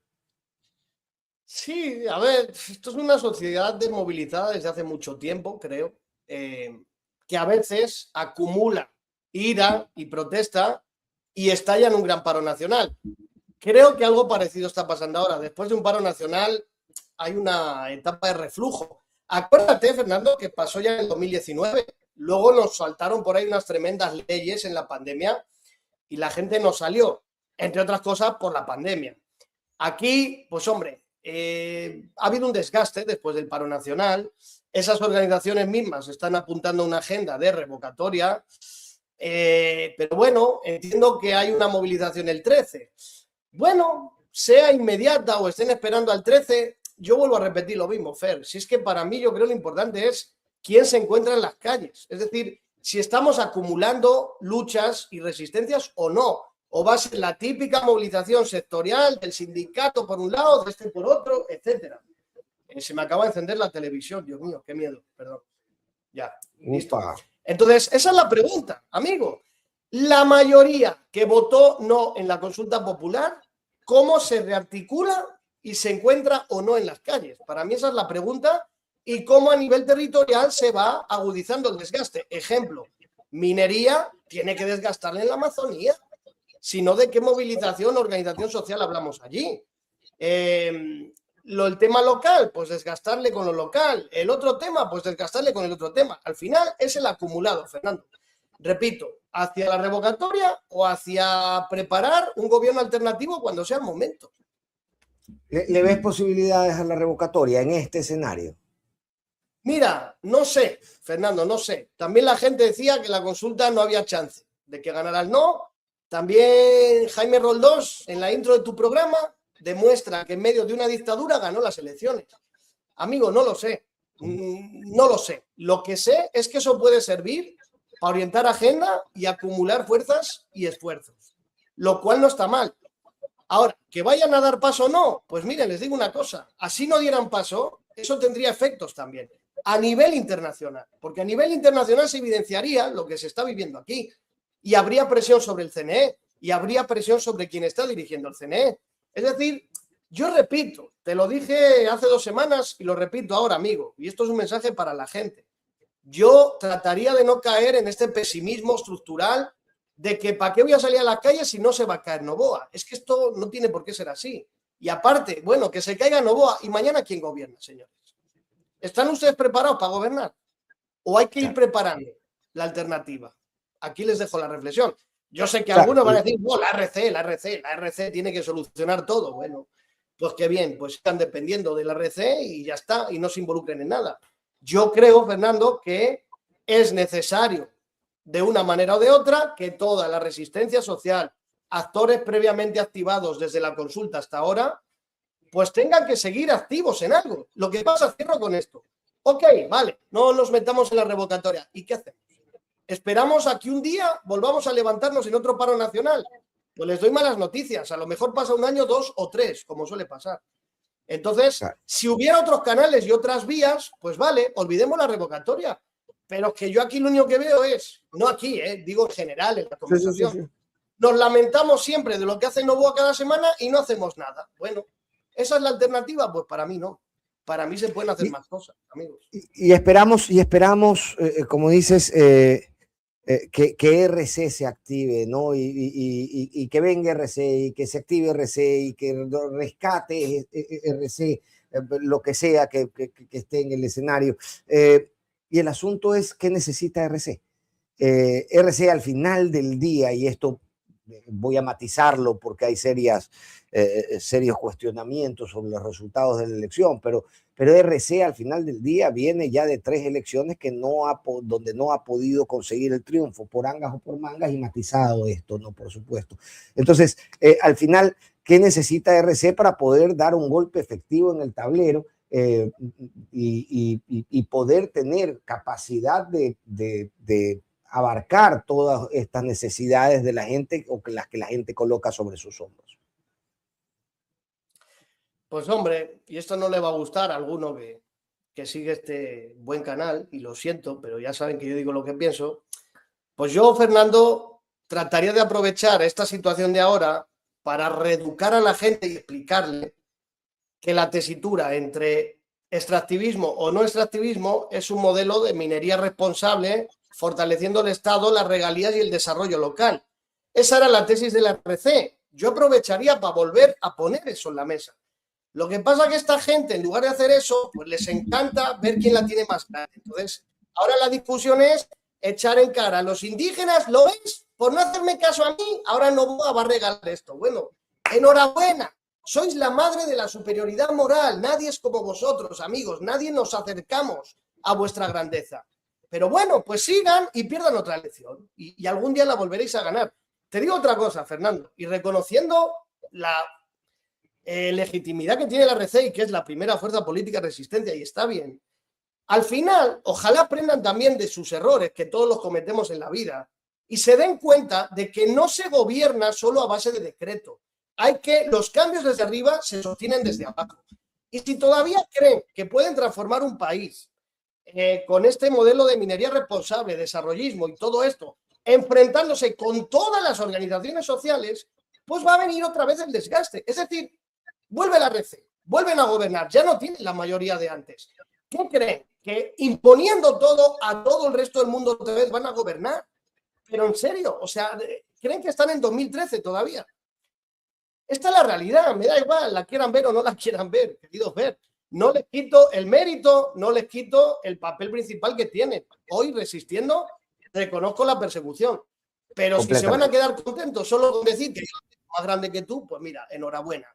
Sí, a ver, esto es una sociedad desmovilizada desde hace mucho tiempo, creo, que a veces acumula ira y protesta y estalla en un gran paro nacional. Creo que algo parecido está pasando ahora. Después de un paro nacional hay una etapa de reflujo. Acuérdate, Fernando, que pasó ya en el 2019. Luego nos saltaron por ahí unas tremendas leyes en la pandemia y la gente no salió, entre otras cosas, por la pandemia. Aquí, pues hombre, ha habido un desgaste después del paro nacional. Esas organizaciones mismas están apuntando a una agenda de revocatoria. Pero bueno, entiendo que hay una movilización el 13. Bueno, sea inmediata o estén esperando al 13, yo vuelvo a repetir lo mismo, Fer. Si es que para mí yo creo lo importante es quién se encuentra en las calles. Es decir, si estamos acumulando luchas y resistencias o no. O va a ser la típica movilización sectorial del sindicato por un lado, de este por otro, etcétera. Se me acaba de encender la televisión, Dios mío, qué miedo, perdón. Ya, listo. Upa. Entonces, esa es la pregunta, amigo. La mayoría que votó no en la consulta popular, ¿cómo se rearticula y se encuentra o no en las calles? Para mí esa es la pregunta y cómo a nivel territorial se va agudizando el desgaste. Ejemplo, minería tiene que desgastarle en la Amazonía. Sino de qué movilización, organización social hablamos allí. El tema local, pues desgastarle con lo local. El otro tema, pues desgastarle con el otro tema. Al final es el acumulado, Fernando. Repito, hacia la revocatoria o hacia preparar un gobierno alternativo cuando sea el momento. ¿Le ves posibilidades a la revocatoria en este escenario? Mira, no sé, Fernando, no sé. También la gente decía que la consulta no había chance de que ganara el no. También Jaime Roldós, en la intro de tu programa, demuestra que en medio de una dictadura ganó las elecciones. Amigo, no lo sé. No lo sé. Lo que sé es que eso puede servir para orientar agenda y acumular fuerzas y esfuerzos. Lo cual no está mal. Ahora, que vayan a dar paso o no, pues miren, les digo una cosa. Así no dieran paso, eso tendría efectos también a nivel internacional. Porque a nivel internacional se evidenciaría lo que se está viviendo aquí. Y habría presión sobre el CNE y habría presión sobre quien está dirigiendo el CNE. Es decir, yo repito, te lo dije hace 2 semanas y lo repito ahora, amigo, y esto es un mensaje para la gente. Yo trataría de no caer en este pesimismo estructural de que ¿para qué voy a salir a la calle si no se va a caer Novoa? Es que esto no tiene por qué ser así. Y aparte, bueno, que se caiga Novoa y mañana ¿quién gobierna, señores? ¿Están ustedes preparados para gobernar? ¿O hay que ir preparando la alternativa? Aquí les dejo la reflexión. Yo sé que algunos van a decir, no, la RC tiene que solucionar todo. Bueno, pues qué bien, pues están dependiendo del RC y ya está, y no se involucren en nada. Yo creo, Fernando, que es necesario, de una manera o de otra, que toda la resistencia social, actores previamente activados desde la consulta hasta ahora, pues tengan que seguir activos en algo. Lo que pasa, cierro con esto. Ok, vale, no nos metamos en la revocatoria. ¿Y qué hacemos? ¿Esperamos a que un día volvamos a levantarnos en otro paro nacional? Pues les doy malas noticias. A lo mejor pasa un año, 2 o 3, como suele pasar. Entonces, si hubiera otros canales y otras vías, pues vale, olvidemos la revocatoria. Pero que yo aquí lo único que veo es, no aquí, digo en general, en la conversación, sí. Nos lamentamos siempre de lo que hace Novoa cada semana y no hacemos nada. Bueno, ¿esa es la alternativa? Pues para mí no. Para mí se pueden hacer más cosas, amigos. Y esperamos, como dices, que RC se active, ¿no? Y que venga RC, y que se active RC, y que rescate RC, lo que sea que esté en el escenario. Y el asunto es, ¿qué necesita RC? RC al final del día, y esto voy a matizarlo porque hay serios cuestionamientos sobre los resultados de la elección, pero RC al final del día viene ya de 3 elecciones donde no ha podido conseguir el triunfo, por angas o por mangas, y matizado esto, ¿no? Por supuesto. Entonces, al final, ¿qué necesita RC para poder dar un golpe efectivo en el tablero y poder tener capacidad de abarcar todas estas necesidades de la gente o las que la gente coloca sobre sus hombros? Pues hombre, y esto no le va a gustar a alguno que sigue este buen canal, y lo siento, pero ya saben que yo digo lo que pienso. Pues yo, Fernando, trataría de aprovechar esta situación de ahora para reeducar a la gente y explicarle que la tesitura entre extractivismo o no extractivismo es un modelo de minería responsable, fortaleciendo el Estado, las regalías y el desarrollo local. Esa era la tesis de la RC. Yo aprovecharía para volver a poner eso en la mesa. Lo que pasa es que esta gente, en lugar de hacer eso, pues les encanta ver quién la tiene más grande. Entonces, ahora la discusión es echar en cara a los indígenas. ¿Lo ves? Por no hacerme caso a mí, ahora Novoa va a regalar esto. Bueno, enhorabuena. Sois la madre de la superioridad moral. Nadie es como vosotros, amigos. Nadie nos acercamos a vuestra grandeza. Pero bueno, pues sigan y pierdan otra elección. Y algún día la volveréis a ganar. Te digo otra cosa, Fernando. Y reconociendo la legitimidad que tiene la RC y que es la primera fuerza política de resistencia, y está bien. Al final, ojalá aprendan también de sus errores, que todos los cometemos en la vida, y se den cuenta de que no se gobierna solo a base de decreto. Los cambios desde arriba se sostienen desde abajo. Y si todavía creen que pueden transformar un país con este modelo de minería responsable, desarrollismo y todo esto, enfrentándose con todas las organizaciones sociales, pues va a venir otra vez el desgaste. Es decir, vuelve la RC, vuelven a gobernar, ya no tienen la mayoría de antes. ¿Qué creen? Que imponiendo todo a todo el resto del mundo otra vez van a gobernar. Pero en serio, o sea, ¿creen que están en 2013 todavía? Esta es la realidad, me da igual, la quieran ver o no la quieran ver, queridos ver. No les quito el mérito, no les quito el papel principal que tienen. Hoy, resistiendo, reconozco la persecución. Pero si se van a quedar contentos solo con decir que yo soy más grande que tú, pues mira, enhorabuena.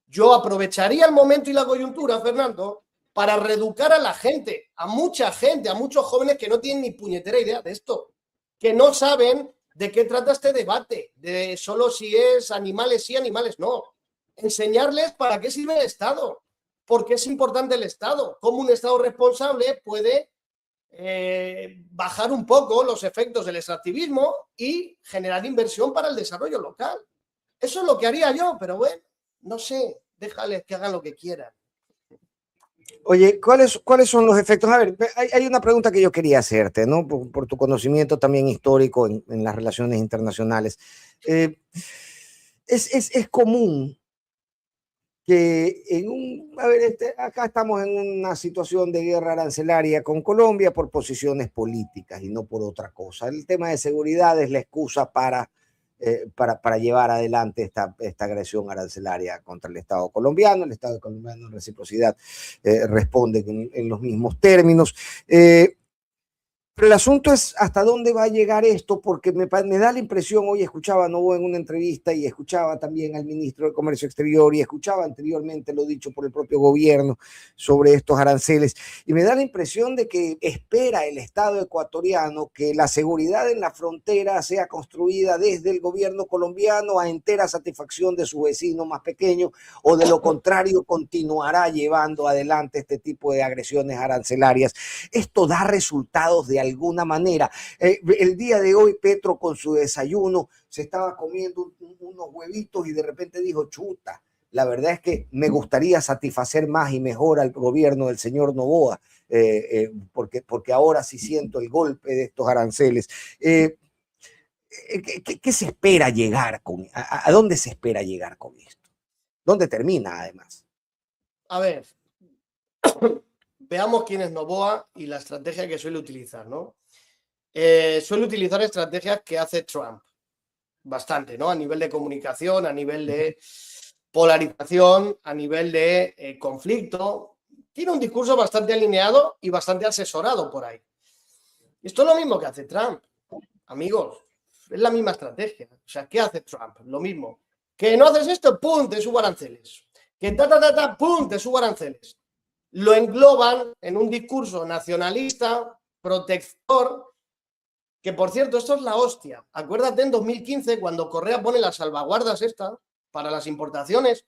Yo aprovecharía el momento y la coyuntura, Fernando, para reeducar a la gente, a mucha gente, a muchos jóvenes que no tienen ni puñetera idea de esto, que no saben de qué trata este debate, de solo si es animales sí, animales no. Enseñarles para qué sirve el Estado, por qué es importante el Estado, cómo un Estado responsable puede bajar un poco los efectos del extractivismo y generar inversión para el desarrollo local. Eso es lo que haría yo, pero bueno, no sé, déjales que hagan lo que quieran. Oye, ¿cuáles son los efectos? A ver, hay una pregunta que yo quería hacerte, ¿no? Por tu conocimiento también histórico en las relaciones internacionales. Es común que acá estamos en una situación de guerra arancelaria con Colombia por posiciones políticas y no por otra cosa. El tema de seguridad es la excusa para llevar adelante esta agresión arancelaria contra el Estado colombiano. El Estado colombiano en reciprocidad responde en los mismos términos. Pero el asunto es hasta dónde va a llegar esto, porque me da la impresión, hoy escuchaba a Novoa en una entrevista y escuchaba también al ministro de Comercio Exterior y escuchaba anteriormente lo dicho por el propio gobierno sobre estos aranceles, y me da la impresión de que espera el Estado ecuatoriano que la seguridad en la frontera sea construida desde el gobierno colombiano a entera satisfacción de su vecino más pequeño, o de lo contrario continuará llevando adelante este tipo de agresiones arancelarias. Esto da resultados de alguna manera. El día de hoy Petro con su desayuno se estaba comiendo unos huevitos y de repente dijo, chuta, la verdad es que me gustaría satisfacer más y mejor al gobierno del señor Novoa, porque ahora sí siento el golpe de estos aranceles. ¿Qué se espera llegar con? ¿A dónde se espera llegar con esto? ¿Dónde termina además? A ver, veamos quién es Novoa y la estrategia que suele utilizar, ¿no? Suele utilizar estrategias que hace Trump, bastante, ¿no? A nivel de comunicación, a nivel de polarización, a nivel de conflicto. Tiene un discurso bastante alineado y bastante asesorado por ahí. Esto es lo mismo que hace Trump, amigos. Es la misma estrategia. O sea, ¿qué hace Trump? Lo mismo. Que no haces esto, ¡pum!, te subo aranceles. Que ¡pum!, te subo aranceles. Lo engloban en un discurso nacionalista, protector, que por cierto, esto es la hostia. Acuérdate en 2015 cuando Correa pone las salvaguardas estas para las importaciones.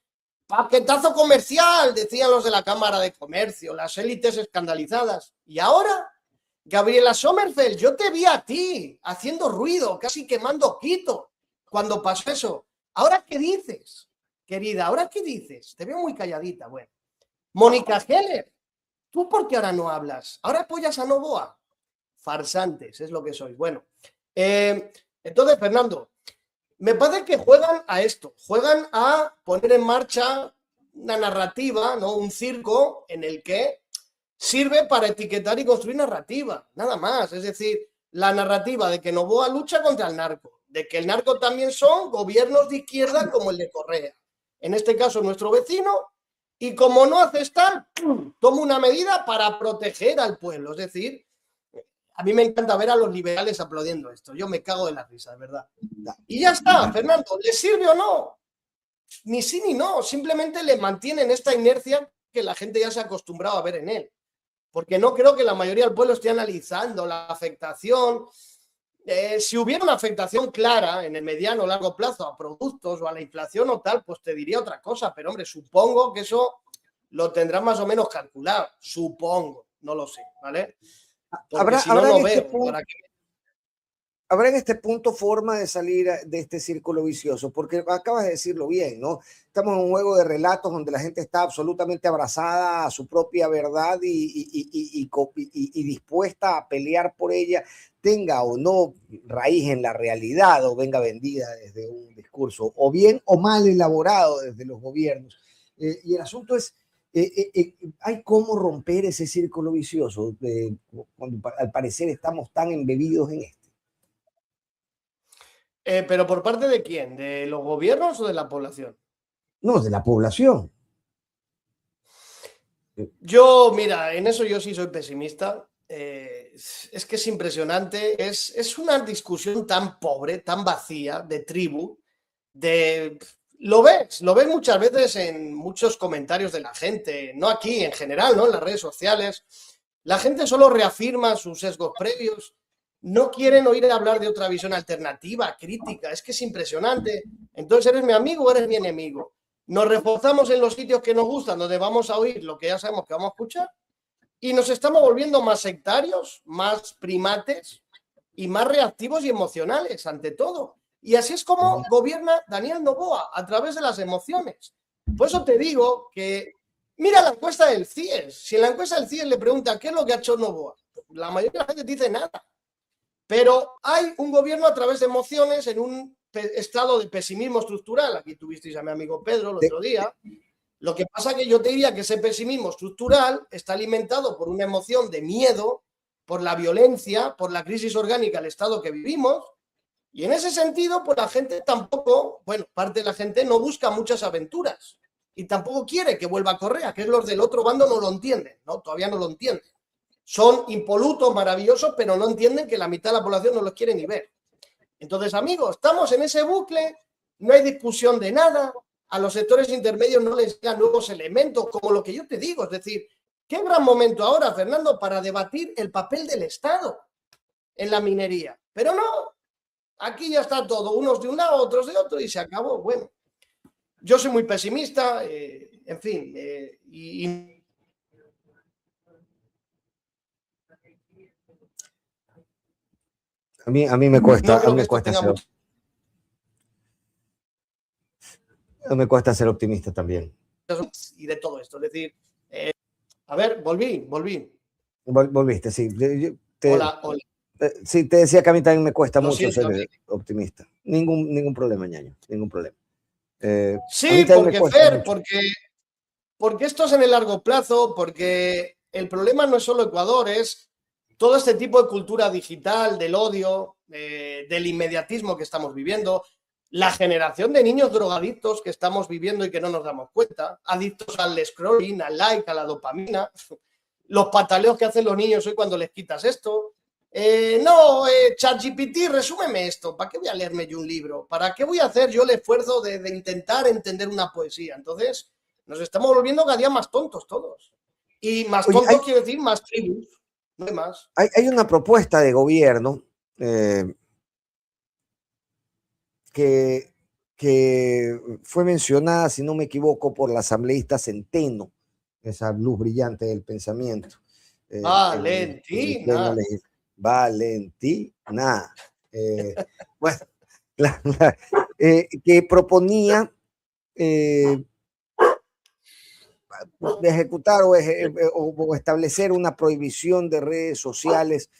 Paquetazo comercial, decían los de la Cámara de Comercio, las élites escandalizadas. Y ahora, Gabriela Sommerfeld, yo te vi a ti haciendo ruido, casi quemando Quito cuando pasó eso. ¿Ahora qué dices, querida? ¿Ahora qué dices? Te veo muy calladita. Bueno, Mónica Geller, ¿tú por qué ahora no hablas? ¿Ahora apoyas a Novoa? Farsantes, es lo que sois. Bueno, entonces, Fernando, me parece que juegan a esto, juegan a poner en marcha una narrativa, ¿no? Un circo en el que sirve para etiquetar y construir narrativa, nada más. Es decir, la narrativa de que Novoa lucha contra el narco, de que el narco también son gobiernos de izquierda como el de Correa, en este caso nuestro vecino, y como no haces tal, toma una medida para proteger al pueblo. Es decir, a mí me encanta ver a los liberales aplaudiendo esto. Yo me cago de la risa, de verdad. Y ya está, Fernando. ¿Le sirve o no? Ni sí ni no. Simplemente le mantienen esta inercia que la gente ya se ha acostumbrado a ver en él. Porque no creo que la mayoría del pueblo esté analizando la afectación. Si hubiera una afectación clara en el mediano o largo plazo a productos o a la inflación o tal, pues te diría otra cosa. Pero, hombre, supongo que eso lo tendrás más o menos calculado. Supongo. No lo sé, ¿vale? Porque si no, no veo. Habrá en este punto forma de salir de este círculo vicioso, porque acabas de decirlo bien, ¿no? Estamos en un juego de relatos donde la gente está absolutamente abrazada a su propia verdad y dispuesta a pelear por ella, tenga o no raíz en la realidad o venga vendida desde un discurso, o bien o mal elaborado desde los gobiernos. Y el asunto es, hay cómo romper ese círculo vicioso, cuando al parecer estamos tan embebidos en esto. ¿Pero por parte de quién? ¿De los gobiernos o de la población? No, de la población. Yo, mira, en eso yo sí soy pesimista. Es que es impresionante. Es una discusión tan pobre, tan vacía, de tribu. Lo ves muchas veces en muchos comentarios de la gente, no aquí, en general, ¿no? En las redes sociales. La gente solo reafirma sus sesgos previos. No quieren oír hablar de otra visión alternativa, crítica. Es que es impresionante. Entonces, ¿eres mi amigo o eres mi enemigo? Nos reforzamos en los sitios que nos gustan, donde vamos a oír lo que ya sabemos que vamos a escuchar, y nos estamos volviendo más sectarios, más primates y más reactivos y emocionales ante todo. Y así es como gobierna Daniel Noboa, a través de las emociones. Por eso te digo que mira la encuesta del CIES. Si en la encuesta del CIES le pregunta qué es lo que ha hecho Noboa, la mayoría de la gente dice nada. Pero hay un gobierno a través de emociones en un estado de pesimismo estructural. Aquí tuvisteis a mi amigo Pedro el otro día. Lo que pasa es que yo te diría que ese pesimismo estructural está alimentado por una emoción de miedo, por la violencia, por la crisis orgánica del estado que vivimos. Y en ese sentido, pues la gente tampoco, bueno, parte de la gente no busca muchas aventuras y tampoco quiere que vuelva a Correa, que es los del otro bando no lo entienden, ¿no? Todavía no lo entienden. son impolutos, maravillosos, pero no entienden que la mitad de la población no los quiere ni ver. Entonces, amigos, estamos en ese bucle, no hay discusión de nada, a los sectores intermedios no les llegan nuevos elementos, como lo que yo te digo, es decir, qué gran momento ahora, Fernando, para debatir el papel del Estado en la minería. Pero no, aquí ya está todo, unos de un lado, otros de otro, y se acabó. Bueno, yo soy muy pesimista, en fin, A mí me cuesta, no me cuesta ser optimista también. Y de todo esto, es decir, a ver, volví. Volviste, sí. Hola. Sí, te decía que a mí también me cuesta Lo mucho siento, ser optimista. Ningún problema, ñaño, ningún problema. Sí, porque Fer, porque esto es en el largo plazo, porque el problema no es solo Ecuador, es todo este tipo de cultura digital, del odio, del inmediatismo que estamos viviendo, la generación de niños drogadictos que estamos viviendo y que no nos damos cuenta, adictos al scrolling, al like, a la dopamina, los pataleos que hacen los niños hoy cuando les quitas esto. ChatGPT, resúmeme esto. ¿Para qué voy a leerme yo un libro? ¿Para qué voy a hacer yo el esfuerzo de intentar entender una poesía? Entonces, nos estamos volviendo cada día más tontos todos. Y más tontos quiero decir más tribus, no hay más. Hay una propuesta de gobierno que fue mencionada, si no me equivoco, por la asambleísta Centeno, esa luz brillante del pensamiento. Valentina. Valentina. Bueno, que proponía ejecutar o establecer una prohibición de redes sociales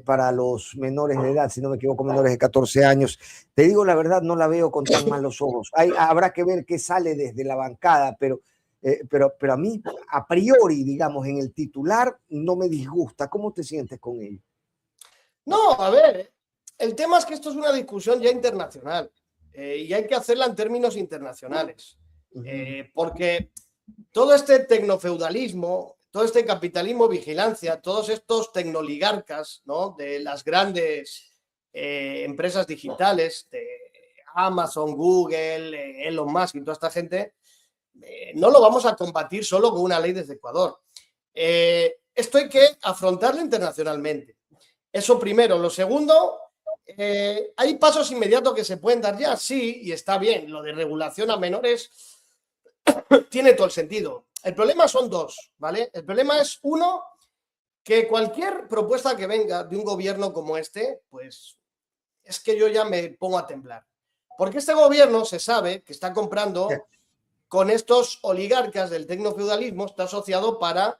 para los menores de edad, si no me equivoco, menores de 14 años. Te digo la verdad, no la veo con tan malos ojos. Habrá que ver qué sale desde la bancada, pero a mí, a priori, digamos, en el titular, no me disgusta. ¿Cómo te sientes con ello? No, a ver, el tema es que esto es una discusión ya internacional y hay que hacerla en términos internacionales, porque todo este tecnofeudalismo, todo este capitalismo vigilancia, todos estos tecnoligarcas, ¿no?, de las grandes empresas digitales, de Amazon, Google, Elon Musk y toda esta gente, no lo vamos a combatir solo con una ley desde Ecuador. Esto hay que afrontarlo internacionalmente. Eso primero. Lo segundo, hay pasos inmediatos que se pueden dar ya, sí, y está bien. Lo de regulación a menores tiene todo el sentido. El problema son dos, ¿vale? El problema es, uno, que cualquier propuesta que venga de un gobierno como este, pues es que yo ya me pongo a temblar. Porque este gobierno se sabe que está comprando con estos oligarcas del tecnofeudalismo, está asociado para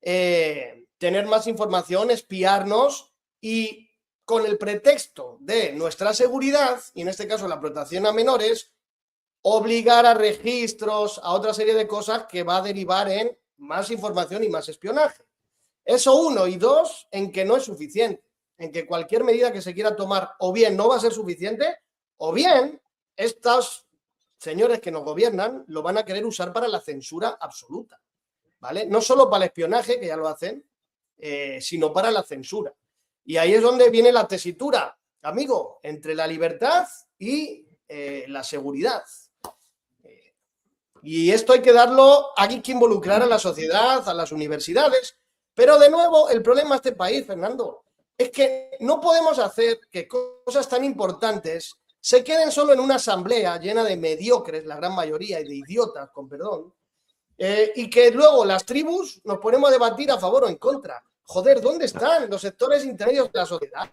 tener más información, espiarnos y con el pretexto de nuestra seguridad, y en este caso la protección a menores, obligar a registros, a otra serie de cosas que va a derivar en más información y más espionaje. Eso uno. Y dos, en que no es suficiente, en que cualquier medida que se quiera tomar o bien no va a ser suficiente, o bien estos señores que nos gobiernan lo van a querer usar para la censura absoluta, ¿vale? No solo para el espionaje, que ya lo hacen, sino para la censura. Y ahí es donde viene la tesitura, amigo, entre la libertad y la seguridad. Y esto hay que darlo, hay que involucrar a la sociedad, a las universidades. Pero de nuevo, el problema de este país, Fernando, es que no podemos hacer que cosas tan importantes se queden solo en una asamblea llena de mediocres, la gran mayoría, y de idiotas, con perdón, y que luego las tribus nos ponemos a debatir a favor o en contra. Joder, ¿dónde están los sectores intermedios de la sociedad?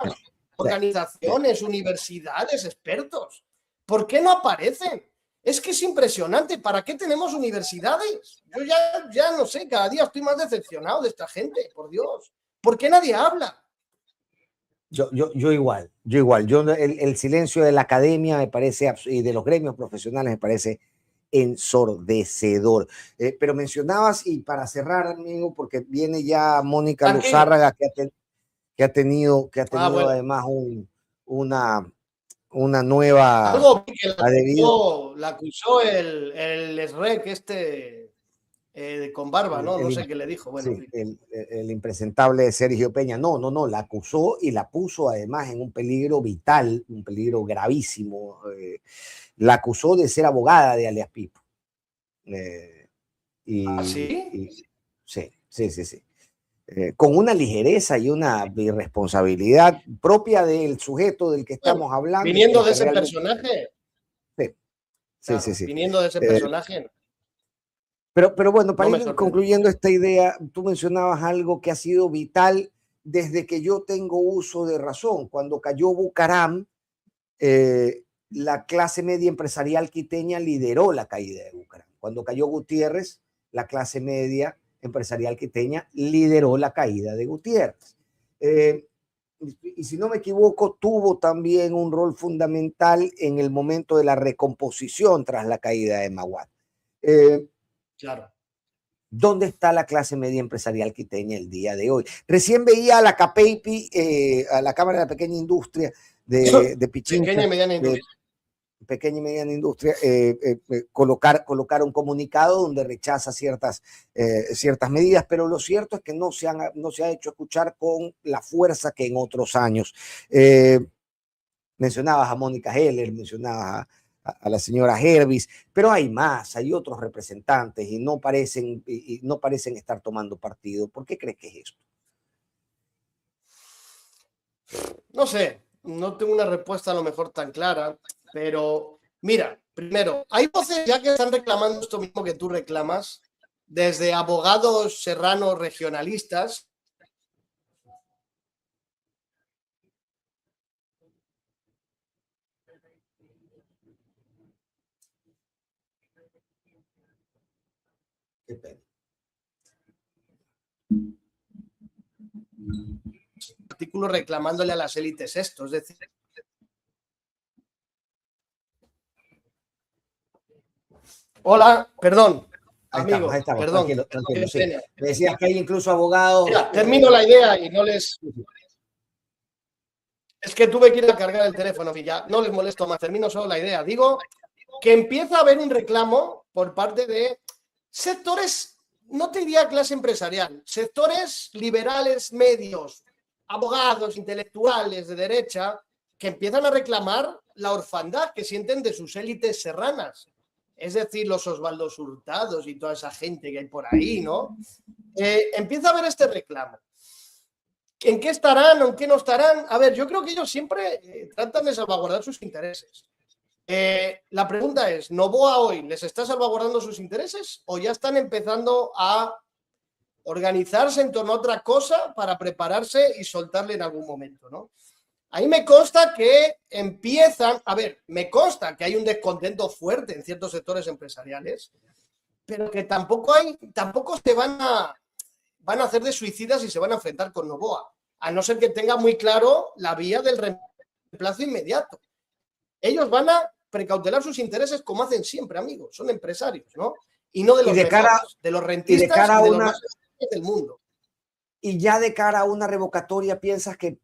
Organizaciones, universidades, expertos. ¿Por qué no aparecen? Es que es impresionante. ¿Para qué tenemos universidades? Yo ya no sé, cada día estoy más decepcionado de esta gente, por Dios. ¿Por qué nadie habla? Yo igual. El silencio de la academia me parece, y de los gremios profesionales me parece ensordecedor. Pero mencionabas, y para cerrar, amigo, porque viene ya Mónica Luzárraga, que ha tenido bueno, además una nueva... Algo que la acusó el SREC, con barba, ¿no? No sé qué le dijo. Bueno, sí, el impresentable Sergio Peña. No, la acusó y la puso además en un peligro vital, un peligro gravísimo. La acusó de ser abogada de alias Pipo. ¿Ah, sí? Sí. Con una ligereza y una irresponsabilidad propia del sujeto del que estamos hablando. Viniendo de ese personaje. Sí, sí. Viniendo de ese personaje. Pero bueno, para ir concluyendo esta idea, tú mencionabas algo que ha sido vital desde que yo tengo uso de razón. Cuando cayó Bucaram, la clase media empresarial quiteña lideró la caída de Bucaram. Cuando cayó Gutiérrez, la clase media empresarial quiteña lideró la caída de Gutiérrez. Y si no me equivoco, tuvo también un rol fundamental en el momento de la recomposición tras la caída de Maguad. Claro. ¿Dónde está la clase media empresarial quiteña el día de hoy? Recién veía a la CAPEIPI, a la Cámara de la Pequeña Industria de Pichincha. Pequeña y mediana industria. Pequeña y mediana industria, colocar un comunicado donde rechaza ciertas medidas, pero lo cierto es que no se ha hecho escuchar con la fuerza que en otros años. Mencionabas a Mónica Heller, mencionabas a la señora Hervis, pero hay más, hay otros representantes y no parecen estar tomando partido. ¿Por qué crees que es esto? No sé, no tengo una respuesta a lo mejor tan clara, pero mira, primero, hay voces ya que están reclamando esto mismo que tú reclamas, desde abogados serranos regionalistas. Qué pena. Artículos reclamándole a las élites esto, es decir, hola, perdón, amigo, ahí estamos, perdón. tranquilo, sí. Me decías que hay incluso abogados. Mira, termino la idea y no les... Es que tuve que ir a cargar el teléfono y ya no les molesto más, termino solo la idea. Digo que empieza a haber un reclamo por parte de sectores, no te diría clase empresarial, sectores liberales medios, abogados, intelectuales de derecha, que empiezan a reclamar la orfandad que sienten de sus élites serranas. Es decir, los Osvaldos Hurtados y toda esa gente que hay por ahí, ¿no? Empieza a haber este reclamo. ¿En qué estarán o en qué no estarán? A ver, yo creo que ellos siempre tratan de salvaguardar sus intereses. La pregunta es, ¿Noboa hoy les está salvaguardando sus intereses o ya están empezando a organizarse en torno a otra cosa para prepararse y soltarle en algún momento, ¿no? Ahí me consta que empiezan, a ver, me consta que hay un descontento fuerte en ciertos sectores empresariales, pero que tampoco se van a hacer de suicidas y se van a enfrentar con Noboa, a no ser que tenga muy claro la vía del reemplazo inmediato. Ellos van a precautelar sus intereses como hacen siempre, amigos, son empresarios, ¿no? Y no de los mejores, de los rentistas y de los más del mundo. Y ya de cara a una revocatoria, ¿piensas que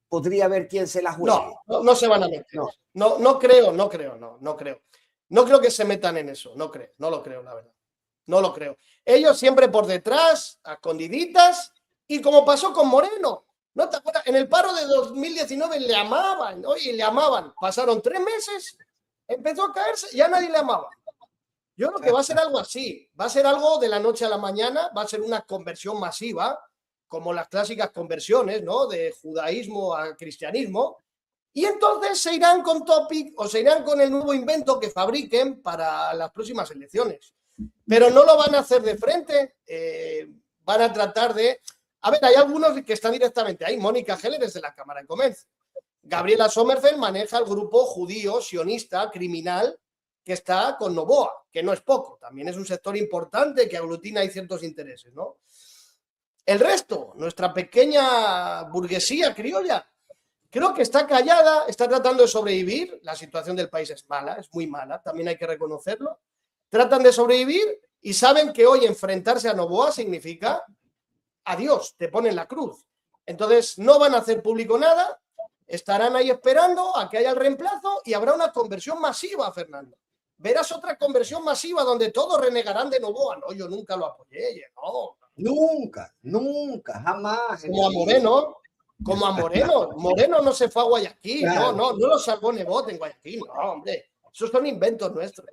podría haber quien se la juegue? No se van a meter. No creo. No creo que se metan en eso, no lo creo, la verdad. No lo creo. Ellos siempre por detrás, a escondiditas, y como pasó con Moreno. ¿No te acuerdas? En el paro de 2019 le amaban. Pasaron 3 meses, empezó a caerse, ya nadie le amaba. Yo creo que va a ser algo así. Va a ser algo de la noche a la mañana, va a ser una conversión masiva, como las clásicas conversiones, ¿no? De judaísmo a cristianismo. Y entonces se irán con Topic o se irán con el nuevo invento que fabriquen para las próximas elecciones. Pero no lo van a hacer de frente, van a tratar de... A ver, hay algunos que están directamente ahí. Mónica Heller es de la Cámara de Comercio. Gabriela Sommerfeld maneja el grupo judío, sionista, criminal, que está con Noboa, que no es poco. También es un sector importante que aglutina ahí ciertos intereses, ¿no? El resto, nuestra pequeña burguesía criolla, creo que está callada, está tratando de sobrevivir. La situación del país es mala, es muy mala, también hay que reconocerlo. Tratan de sobrevivir y saben que hoy enfrentarse a Noboa significa adiós, te ponen la cruz. Entonces no van a hacer público nada, estarán ahí esperando a que haya el reemplazo y habrá una conversión masiva, Fernando. verás otra conversión masiva donde todos renegarán de Noboa. No, yo nunca lo apoyé, no. Nunca, jamás. Como a Moreno. Como a Moreno. Moreno no se fue a Guayaquil. Claro. No lo salvó Nebot en Guayaquil. No, hombre. Esos son inventos nuestros.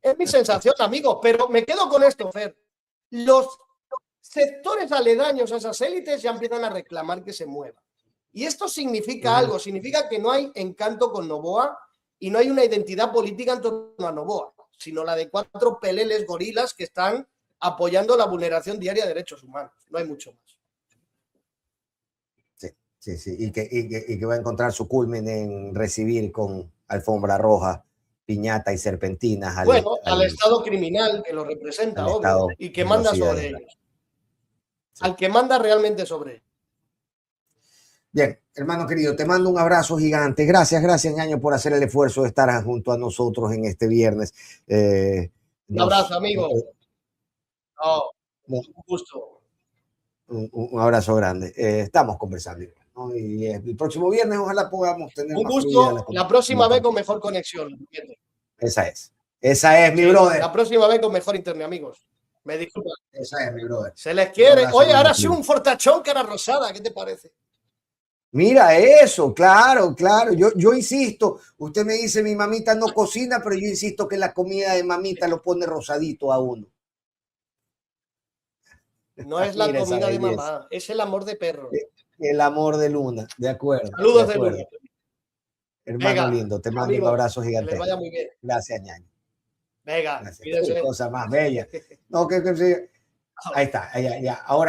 Es mi sensación, amigo. Pero me quedo con esto, Fer. Los sectores aledaños a esas élites ya empiezan a reclamar que se muevan. Y esto significa algo. Significa que no hay encanto con Noboa y no hay una identidad política en torno a Noboa, sino la de 4 peleles gorilas que están apoyando la vulneración diaria de derechos humanos. No hay mucho más. Sí. Y que va a encontrar su culmen en recibir con alfombra roja, piñata y serpentinas al Estado criminal que lo representa, obvio, y que manda sobre ellos. Sí. Al que manda realmente sobre ellos. Bien, hermano querido, te mando un abrazo gigante. Gracias, Ñaño, por hacer el esfuerzo de estar junto a nosotros en este viernes. Un abrazo, amigo. Un gusto. Un abrazo grande. Estamos conversando. ¿no? Y el próximo viernes ojalá podamos tener un gusto. La próxima vez con mejor conexión. Esa es, mi brother. La próxima vez con mejor internet, amigos. Me disculpan. Esa es, mi brother. Se les quiere. Oye, ahora sí un fortachón cara rosada. ¿Qué te parece? Mira eso, claro. Yo insisto, usted me dice mi mamita no cocina, pero yo insisto que la comida de mamita lo pone rosadito a uno. No es la comida de mamá, es el amor de perro. El amor de Luna, de acuerdo. Saludos de Luna. Hermano lindo, te mando un abrazo gigante. Que les vaya muy bien. Gracias, Ñaño. Venga, qué cosa más bella. No, ahí está, ya. Ahora